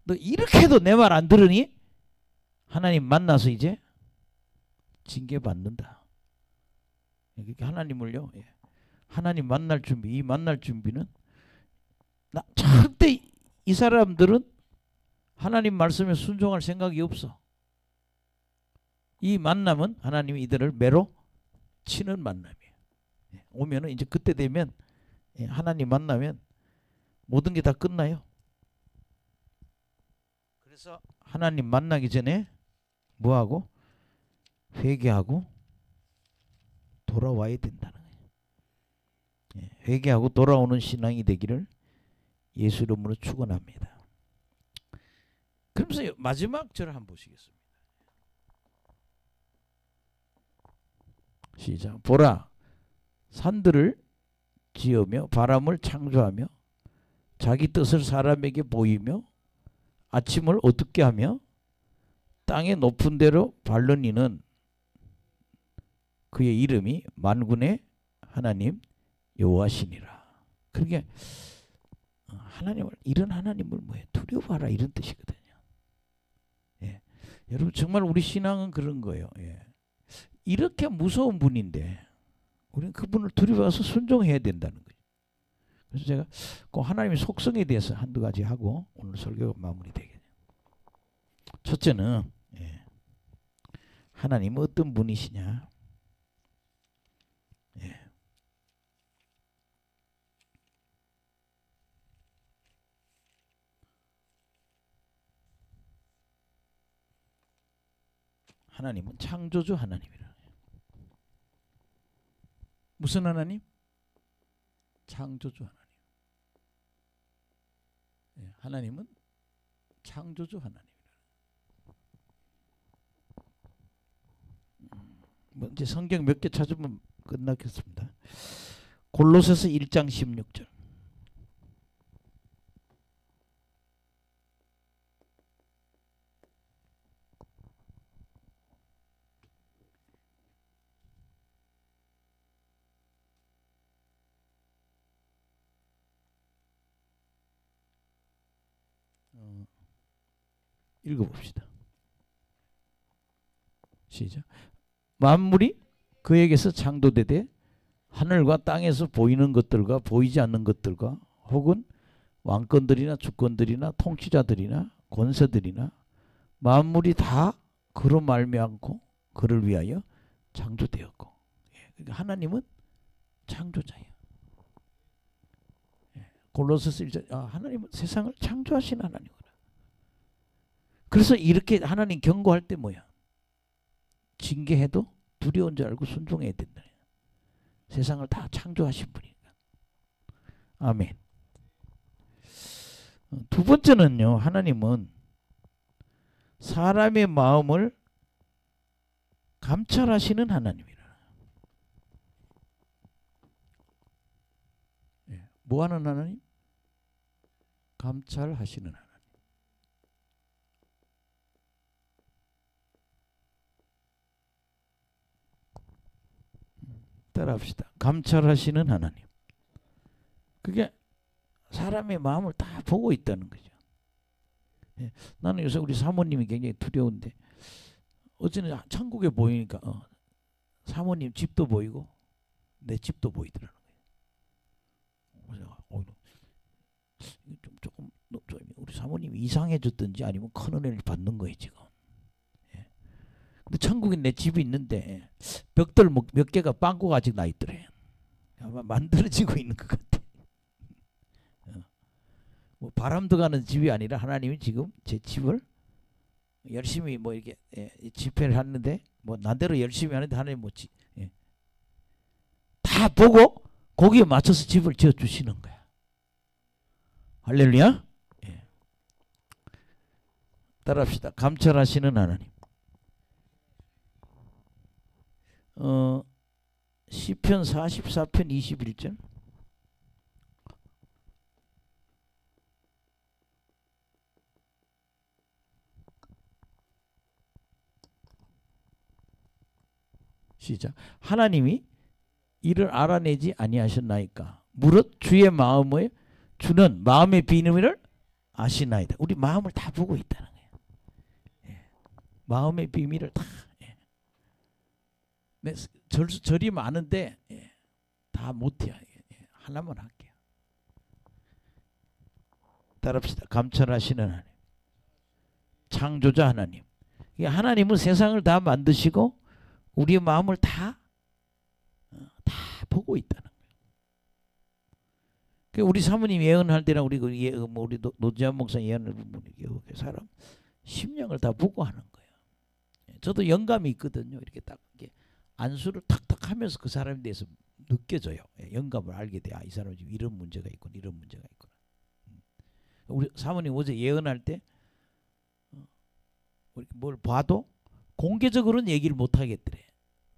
너 이렇게 해도 내 말 안 들으니 하나님 만나서 이제 징계 받는다. 하나님을요. 예. 하나님 만날 준비. 이 만날 준비는 절대 이 사람들은 하나님 말씀에 순종할 생각이 없어. 이 만남은 하나님이 이들을 매로 치는 만남이에요. 예. 오면은 이제 그때 되면 예. 하나님 만나면 모든 게 다 끝나요. 그래서 하나님 만나기 전에 뭐하고? 회개하고 돌아와야 된다는 거예요. 예, 회개하고 돌아오는 신앙이 되기를 예수 이름으로 축원합니다. 그러면서 마지막 절을 한번 보시겠습니다. 시작. 보라 산들을 지으며 바람을 창조하며 자기 뜻을 사람에게 보이며 아침을 어둡게 하며 땅의 높은 데로 바른 이는 그의 이름이 만군의 하나님 여호와시니라. 그러게 하나님을 이런 하나님을 뭐해 두려워하라 이런 뜻이거든요. 예. 여러분 정말 우리 신앙은 그런 거예요. 예. 이렇게 무서운 분인데 우리는 그분을 두려워해서 순종해야 된다는 거예요. 그래서 제가 그 하나님의 속성에 대해서 한두 가지 하고 오늘 설교가 마무리되겠네요. 첫째는 예. 하나님은 어떤 분이시냐? 예. 하나님은 창조주 하나님이라. 무슨 하나님? 창조주 하나님. 예. 하나님은 창조주 하나님이라. 이제 성경 몇 개 찾으면 끝나겠습니다. 골로새서 1장 16절. 읽어봅시다. 시작. 만물이 그에게서 창조되되 하늘과 땅에서 보이는 것들과 보이지 않는 것들과 혹은 왕권들이나 주권들이나 통치자들이나 권세들이나 만물이 다 그로 말미암고 그를 위하여 창조되었고. 그러니까 하나님은 창조자예요. 골로새서 1장 하나님은 세상을 창조하신 하나님이구나. 그래서 이렇게 하나님 경고할 때 뭐야? 징계해도 두려운 줄 알고 순종해야 된다. 세상을 다 창조하신 분이니까. 아멘. 두 번째는요. 하나님은 사람의 마음을 감찰하시는 하나님이라. 뭐 하는 하나님? 감찰하시는 하나님. 따라합시다. 감찰하시는 하나님. 그게 사람의 마음을 다 보고 있다는 거죠. 예. 나는 요새 우리 사모님이 굉장히 두려운데 어제는 천국에 보이니까 사모님 집도 보이고 내 집도 보이더라는 거예요. 조금 우리 사모님이 이상해졌든지 아니면 큰 은혜를 받는 거예요 지금. 예. 근데 천국에 내 집이 있는데 벽돌 몇 개가 빵꾸가 아직 나 있더래. 아마 만들어지고 있는 것 같아. 뭐 바람도 가는 집이 아니라 하나님이 지금 제 집을 열심히 뭐 이렇게 집회를 하는데 뭐 나대로 열심히 하는데 하나님 뭐 다 보고 거기에 맞춰서 집을 지어 주시는 거야. 할렐루야. 예. 따라합시다. 감찰하시는 하나님. 시편 44편 21절. 시작. 하나님이 이를 알아내지 아니하셨나이까. 무릇 주의 마음을 주는 마음의 비밀을 아시나이다. 우리 마음을 다 보고 있다는 거예요. 예. 마음의 비밀을 다. 예. 절이 많은데 다 못해요. 하나만 할게요. 따라합시다. 감찰하시는 하나님. 창조자 하나님. 하나님은 세상을 다 만드시고 우리의 마음을 다 보고 있다는 거예요. 우리 사모님 예언할 때나 우리 노지한 목사 예언을 보면 사람 심령을 다 보고 하는 거예요. 저도 영감이 있거든요. 이렇게 딱 이렇게 안수를 탁탁 하면서 그 사람에 대해서 느껴져요. 영감을 알게 돼. 이 사람이 지금 이런 문제가 있구나, 이런 문제가 있구나. 우리 사모님 어제 예언할 때 뭘 봐도 공개적으로는 얘기를 못 하겠더래.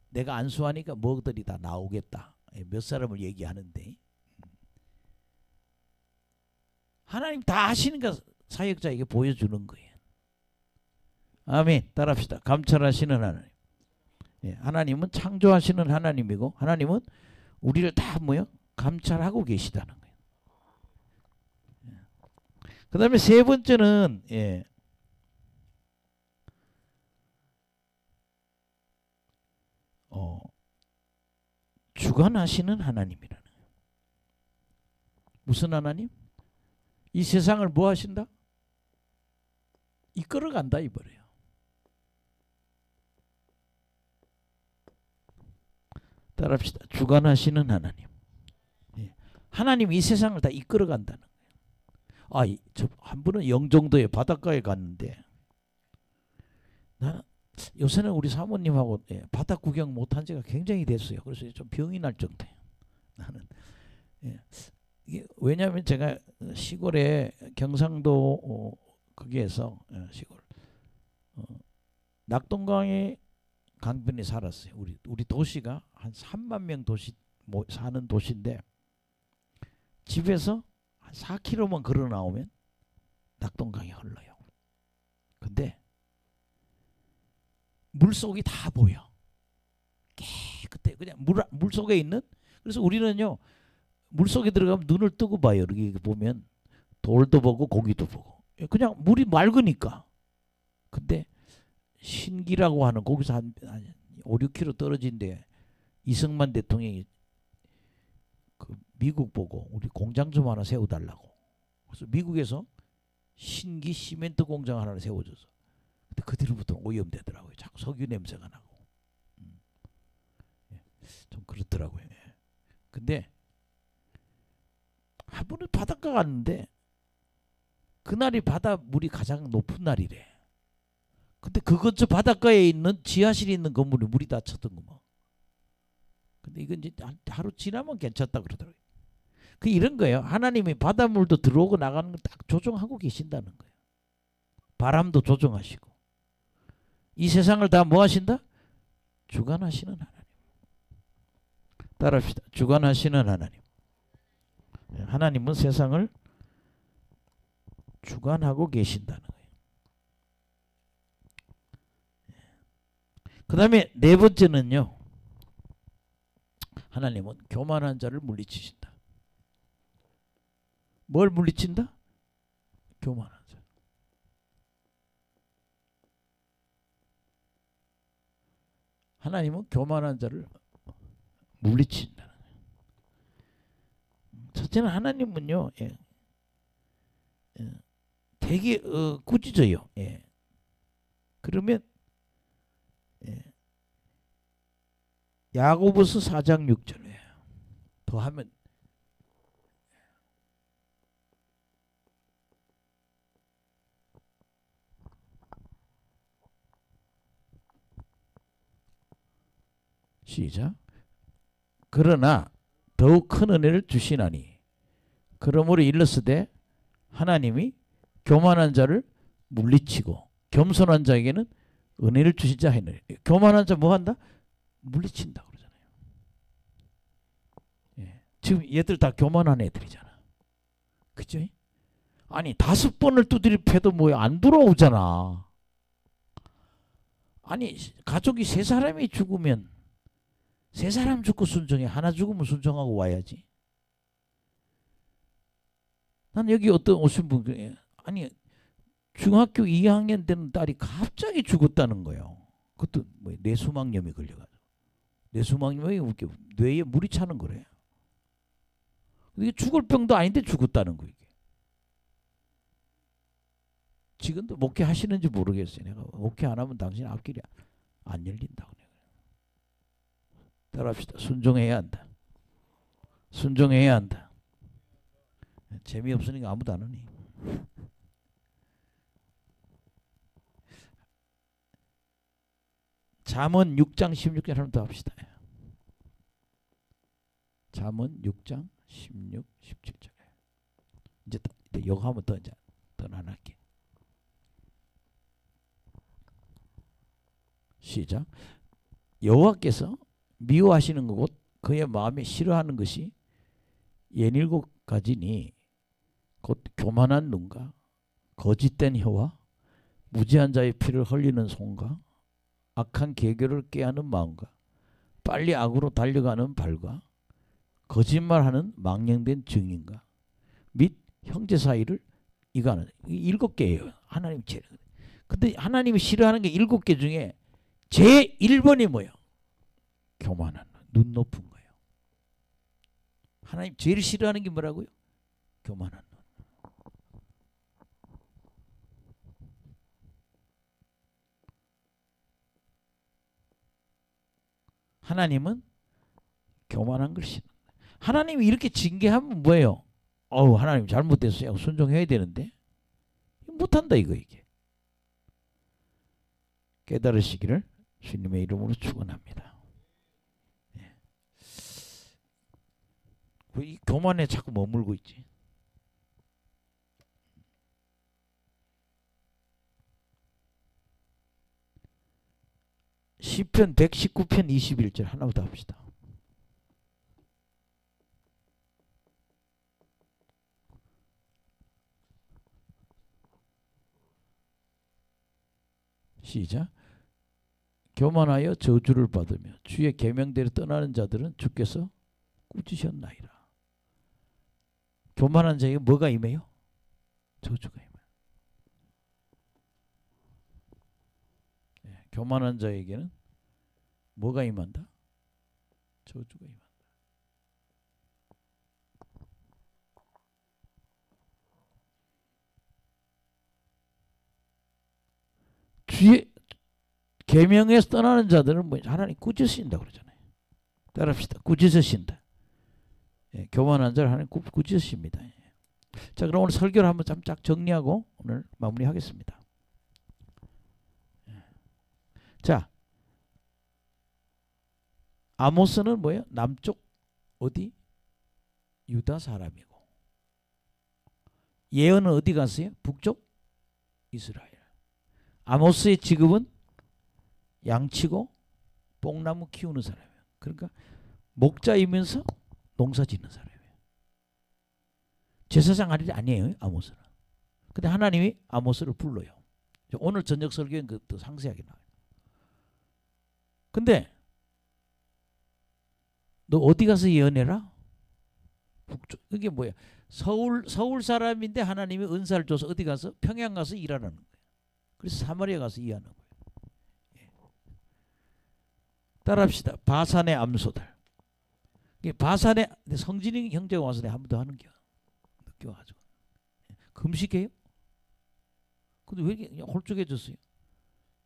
내가 안수하니까 뭐들이 다 나오겠다. 몇 사람을 얘기하는데 하나님 다 아시니까 사역자에게 보여주는 거예요. 아멘. 따라합시다. 감찰하시는 하나님. 하나님은 창조하시는 하나님이고 하나님은 우리를 다 감찰하고 계시다는 거예요. 그 다음에 세 번째는 주관하시는 하나님이라는 거예요. 무슨 하나님? 이 세상을 뭐 하신다? 이끌어간다 이거예요. 따라합시다. 주관하시는 하나님. 하나님이 이 세상을 다 이끌어간다는 거예요. 한 분은 영종도에 바닷가에 갔는데 나는 요새는 우리 사모님하고 바다 구경 못한 지가 굉장히 됐어요. 그래서 좀 병이 날 정도예요. 나는 이게 왜냐하면 제가 시골에 경상도 거기에서 시골 낙동강에 강변에 살았어요. 우리 도시가 한 3만 명 도시 사는 도시인데 집에서 한 4km만 걸어 나오면 낙동강이 흘러요. 근데 물속이 다 보여. 깨끗해. 그냥 물속에 있는. 그래서 우리는요 물속에 들어가면 눈을 뜨고 봐요. 여기 보면 돌도 보고 고기도 보고. 그냥 물이 맑으니까. 근데 신기라고 하는 거기서 한 5, 6km 떨어진데 이승만 대통령이 그 미국 보고 우리 공장 좀 하나 세워달라고. 그래서 미국에서 신기 시멘트 공장 하나를 세워줘서. 근데 그 뒤로부터 오염되더라고요. 자꾸 석유 냄새가 나고. 좀 그렇더라고요. 근데 한 번은 바닷가 갔는데 그날이 바다 물이 가장 높은 날이래. 근데 그 근처 바닷가에 있는 지하실에 있는 건물에 물이 다 찼던구만. 근데 이건 이제 하루 지나면 괜찮다 그러더라고요. 그 이런 거예요. 하나님이 바닷물도 들어오고 나가는 걸 딱 조정하고 계신다는 거예요. 바람도 조정하시고. 이 세상을 다 뭐 하신다? 주관하시는 하나님. 따라합시다. 주관하시는 하나님. 하나님은 세상을 주관하고 계신다는 거예요. 그 다음에 네 번째는요. 하나님은 교만한 자를 물리치신다. 뭘 물리친다? 교만한 자. 하나님은 교만한 자를 물리친다. 첫째는 하나님은요, 예, 되게 꾸짖어요. 예. 그러면 야고보서 4장 6절에 더하면 시작. 그러나 더욱 큰 은혜를 주시나니 그러므로 일렀으되 하나님이 교만한 자를 물리치고 겸손한 자에게는 은혜를 주시자 하느니. 교만한 자 뭐 한다? 물리친다 그러잖아요. 예. 지금 얘들 다 교만한 애들이잖아. 그죠? 아니 5번을 두드려 패도 뭐 안 돌아오잖아. 아니 가족이 3사람이 죽으면 3사람 죽고 순종해. 하나 죽으면 순종하고 와야지. 난 여기 어떤 오신 분 아니 중학교 2학년 되는 딸이 갑자기 죽었다는 거예요. 그것도 뭐 뇌수막염이 걸려가지고. 뇌수막염이 뇌에 물이 차는 거래요. 이게 죽을 병도 아닌데 죽었다는 거예요. 지금도 목회 하시는지 모르겠어요. 내가 목회 안 하면 당신 앞길이 안 열린다고. 따라합시다. 순종해야 한다. 순종해야 한다. 재미없으니까 아무도 안 하니. 잠언 6장 16절 한번 더 합시다. 잠언 6장 16, 17절. 이제 이거 하면 더 안 할게. 시작. 여호와께서 미워하시는 것 곧 그의 마음에 싫어하는 것이 67가지니 곧 교만한 눈과 거짓된 혀와 무지한 자의 피를 흘리는 손과 악한 계교를 꾀하는 마음과 빨리 악으로 달려가는 발과 거짓말하는 망령된 증인과 및 형제 사이를 이가는. 7개예요. 하나님 제일. 근데 하나님이 싫어하는 게 7개 중에 제 1번이 뭐예요? 교만한 눈 높은 거예요. 하나님 제일 싫어하는 게 뭐라고요? 교만한 눈. 하나님은 교만한 걸 싫어. 하나님이 이렇게 징계하면 뭐예요? 하나님 잘못됐어요. 순종해야 되는데 못한다 이게. 깨달으시기를 주님의 이름으로 축원합니다. 이 교만에 자꾸 머물고 있지. 시편 119편 21절 하나부터 합시다. 시작. 교만하여 저주를 받으며 주의 계명대로 떠나는 자들은 주께서 꾸짖으셨나이다. 교만한 자에게 뭐가 임해요? 저주가 임해요. 교만한 자에게는 뭐가 임한다? 저주가 임한다. 주의 계명에서 떠나는 자들은 뭐 하나님 꾸짖으신다 그러잖아요. 따라합시다. 꾸짖으신다. 교만한 자를 하나님 꾸짖으십니다. 자, 그럼 오늘 설교를 한번 쫙 정리하고 오늘 마무리하겠습니다. 자, 아모스는 뭐예요? 남쪽 어디? 유다 사람이고, 예언은 어디 갔어요? 북쪽 이스라엘. 아모스의 직업은 양치고 뽕나무 키우는 사람이에요. 그러니까 목자이면서 농사 짓는 사람이에요. 제사장 할 일이 아니에요, 아모스는. 근데 하나님이 아모스를 불러요. 오늘 저녁 설교는 더 상세하게 나와요. 근데 너 어디 가서 예언해라? 북쪽. 이게 뭐야? 서울 사람인데 하나님이 은사를 줘서 어디 가서 평양 가서 일하라는 거예요. 그래서 사마리아 가서 일하는 거예요. 따라합시다. 바산의 암소들. 바산의 성진이 형제가 와서 내가 한 번 더 하는 겨. 느껴가지고. 금식해요? 근데 왜 이렇게 홀쭉해졌어요?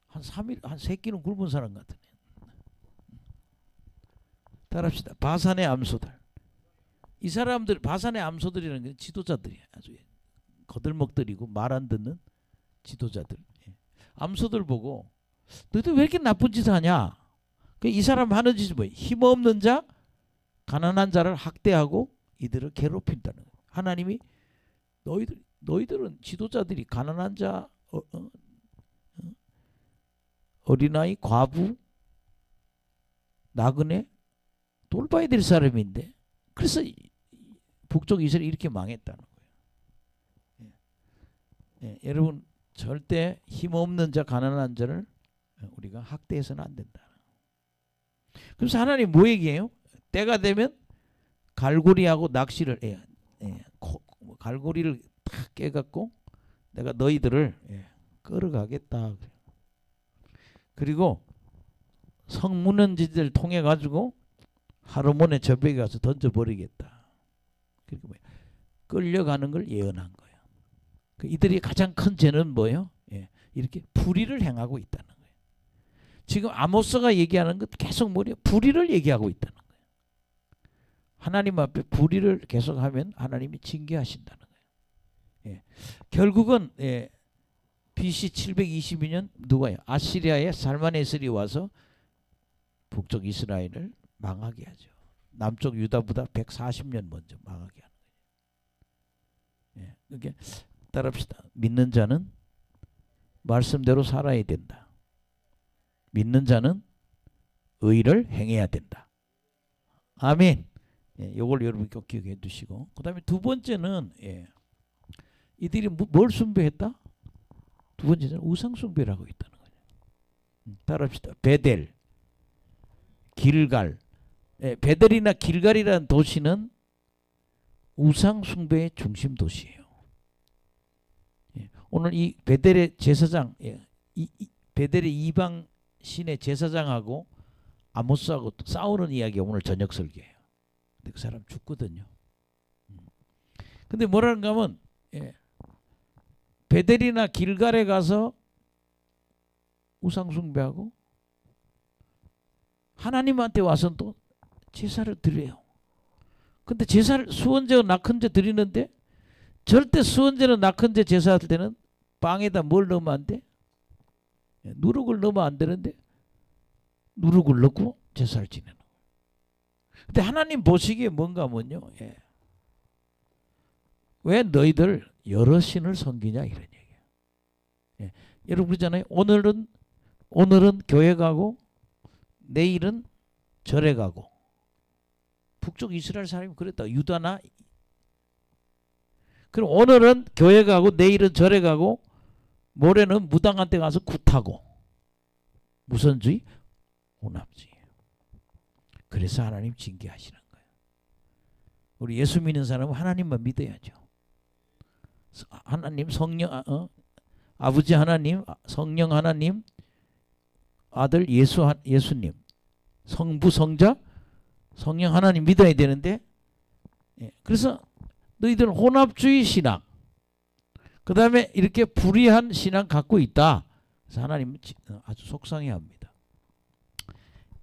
한 3일, 한 3끼는 굶은 사람 같으네. 따라합시다. 바산의 암소들. 이 사람들, 바산의 암소들이라는 게 지도자들이야. 아주 거들먹들이고 말 안 듣는 지도자들. 암소들 보고 너희들 왜 이렇게 나쁜 짓을 하냐? 이 사람 하는 짓이 뭐예요? 힘없는 자, 가난한 자를 학대하고 이들을 괴롭힌다는 거예요. 하나님이 너희들은 지도자들이 가난한 자, 어린아이, 과부, 나그네 돌봐야 될 사람인데 그래서 북쪽 이스라엘이 이렇게 망했다는 거예요. 여러분 절대 힘없는 자, 가난한 자를 우리가 학대해서는 안 된다. 그래서 하나님 뭐 얘기해요? 때가 되면 갈고리하고 낚시를 갈고리를 탁 깨갖고 내가 너희들을 끌어가겠다. 그리고 성문원지들 통해 가지고 하르몬의 저벽에 가서 던져버리겠다. 그리고 끌려가는 걸 예언한 거예요. 이들이 가장 큰 죄는 뭐예요? 이렇게 불의를 행하고 있다는 거예요. 지금 아모스가 얘기하는 것 계속 뭐예요? 불의를 얘기하고 있다는 거예요. 하나님 앞에 불의를 계속하면 하나님이 징계하신다는 거예요. 결국은 BC 722년 누가요? 아시리아의 살마네슬이 와서 북쪽 이스라엘을 망하게 하죠. 남쪽 유다보다 140년 먼저 망하게 하는 거예요. 그러니까 따라합시다. 믿는 자는 말씀대로 살아야 된다. 믿는 자는 의를 행해야 된다. 아멘. 요걸 여러분 꼭 기억해 두시고, 그 다음에 두 번째는 이들이 뭘 숭배했다? 두 번째는 우상 숭배를 하고 있다는 거예요. 따라합시다. 베델, 길갈. 베델이나 길갈이라는 도시는 우상 숭배의 중심 도시예요. 오늘 이 베델의 제사장, 베델의 이방 신의 제사장하고 아모스하고 싸우는 이야기가 오늘 저녁 설교예요. 근데 그 사람 죽거든요. 근데 뭐라는가 하면 베델이나 길갈에 가서 우상 숭배하고 하나님한테 와서 또 제사를 드려요. 근데 제사를 수원제와 낙헌제 드리는데 절대 수원제나 낙헌제 제사할 때는 빵에다 뭘 넣으면 안 돼? 누룩을 넣으면 안 되는데 누룩을 넣고 제사를 지내는 거예요. 근데 하나님 보시기에 뭔가 하면요. 왜 너희들 여러 신을 섬기냐 이런 얘기예요. 여러분 그러잖아요. 오늘은 교회 가고 내일은 절에 가고. 북쪽 이스라엘 사람이 그랬다. 유다나. 그럼 오늘은 교회 가고 내일은 절에 가고 모레는 무당한테 가서 굿하고. 무슨 주의? 혼합주의. 그래서 하나님 징계하시는 거예요. 우리 예수 믿는 사람은 하나님만 믿어야죠. 하나님, 성령, 아버지 하나님, 성령 하나님, 아들 예수님, 성부, 성자, 성령 하나님 믿어야 되는데, 그래서 너희들은 혼합주의 신앙, 그 다음에 이렇게 불의한 신앙 갖고 있다. 그래서 하나님은 아주 속상해합니다.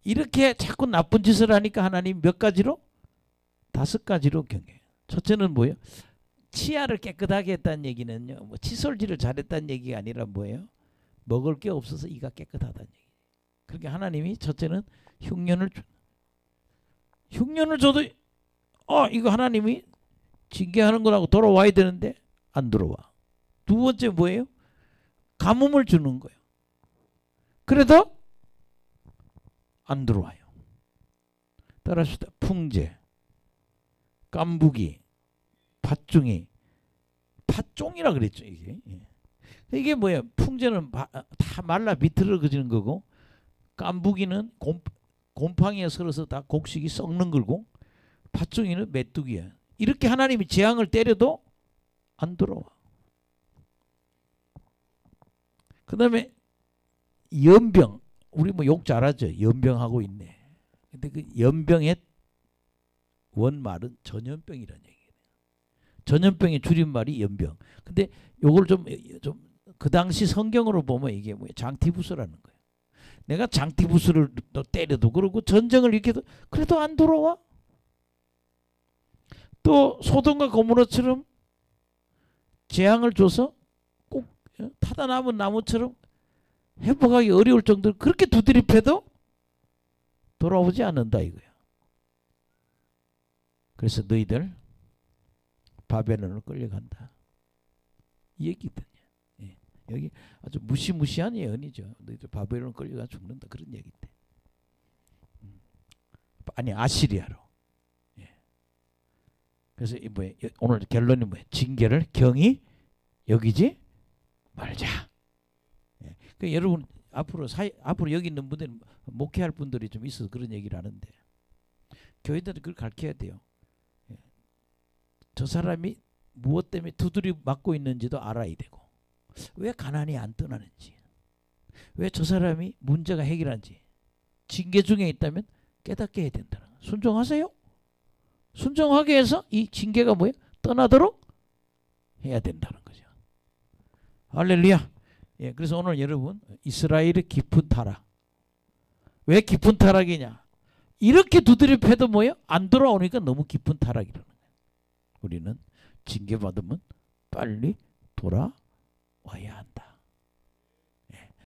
이렇게 자꾸 나쁜 짓을 하니까 하나님 몇 가지로? 5가지로 경계해요. 첫째는 뭐예요? 치아를 깨끗하게 했다는 얘기는요, 뭐 칫솔질을 잘했다는 얘기가 아니라 뭐예요? 먹을 게 없어서 이가 깨끗하다는 얘기. 그러니까 하나님이 첫째는 흉년을 줘도 이거 하나님이 징계하는 거라고 돌아와야 되는데 안 들어와. 두 번째 뭐예요? 가뭄을 주는 거예요. 그래도 안 들어와요. 따라합시다. 풍제, 깐부기, 팥종이, 팥종이라 그랬죠. 이게 뭐예요? 풍제는 다 말라 비틀어지는 거고, 깐부기는 곰팡이에 설어서 다 곡식이 썩는 거고, 팥종이는 메뚜기야. 이렇게 하나님이 재앙을 때려도 안 들어와. 그 다음에 연병, 우리 뭐 욕 잘하죠. 연병하고 있네. 근데 그 연병의 원말은 전염병이라는 얘기예요. 전염병의 줄임말이 연병. 근데 요걸 좀 그 당시 성경으로 보면 이게 뭐예요? 장티푸스라는 거예요. 내가 장티푸스를 때려도 그러고 전쟁을 일으켜도 그래도 안 돌아와. 또 소돔과 고모라처럼 재앙을 줘서 꼭 타다 남은 나무처럼 회복하기 어려울 정도로 그렇게 두드려 패도 돌아오지 않는다 이거야. 그래서 너희들 바벨론으로 끌려간다. 이 얘기거든요. 예. 여기 아주 무시무시한 예언이죠. 너희들 바벨론으로 끌려가 죽는다 그런 얘기인데. 아니 아시리아로. 예. 그래서 오늘 결론이 뭐예요? 징계를 경히 여기지 말자. 예. 그 여러분 앞으로 여기 있는 분들 목회할 분들이 좀 있어서 그런 얘기를 하는데 교회들은 그걸 가르쳐야 돼요. 예. 저 사람이 무엇 때문에 두드려 맞고 있는지도 알아야 되고 왜 가난이 안 떠나는지 왜 저 사람이 문제가 해결한지 징계 중에 있다면 깨닫게 해야 된다. 순종하세요. 순종하게 해서 이 징계가 뭐예요? 떠나도록 해야 된다는 거죠. 할렐루야. 예, 그래서 오늘 여러분 이스라엘의 깊은 타락. 왜 깊은 타락이냐? 이렇게 두드려 패도 뭐예요? 안 돌아오니까 너무 깊은 타락이라는 거예요. 우리는 징계받으면 빨리 돌아와야 한다.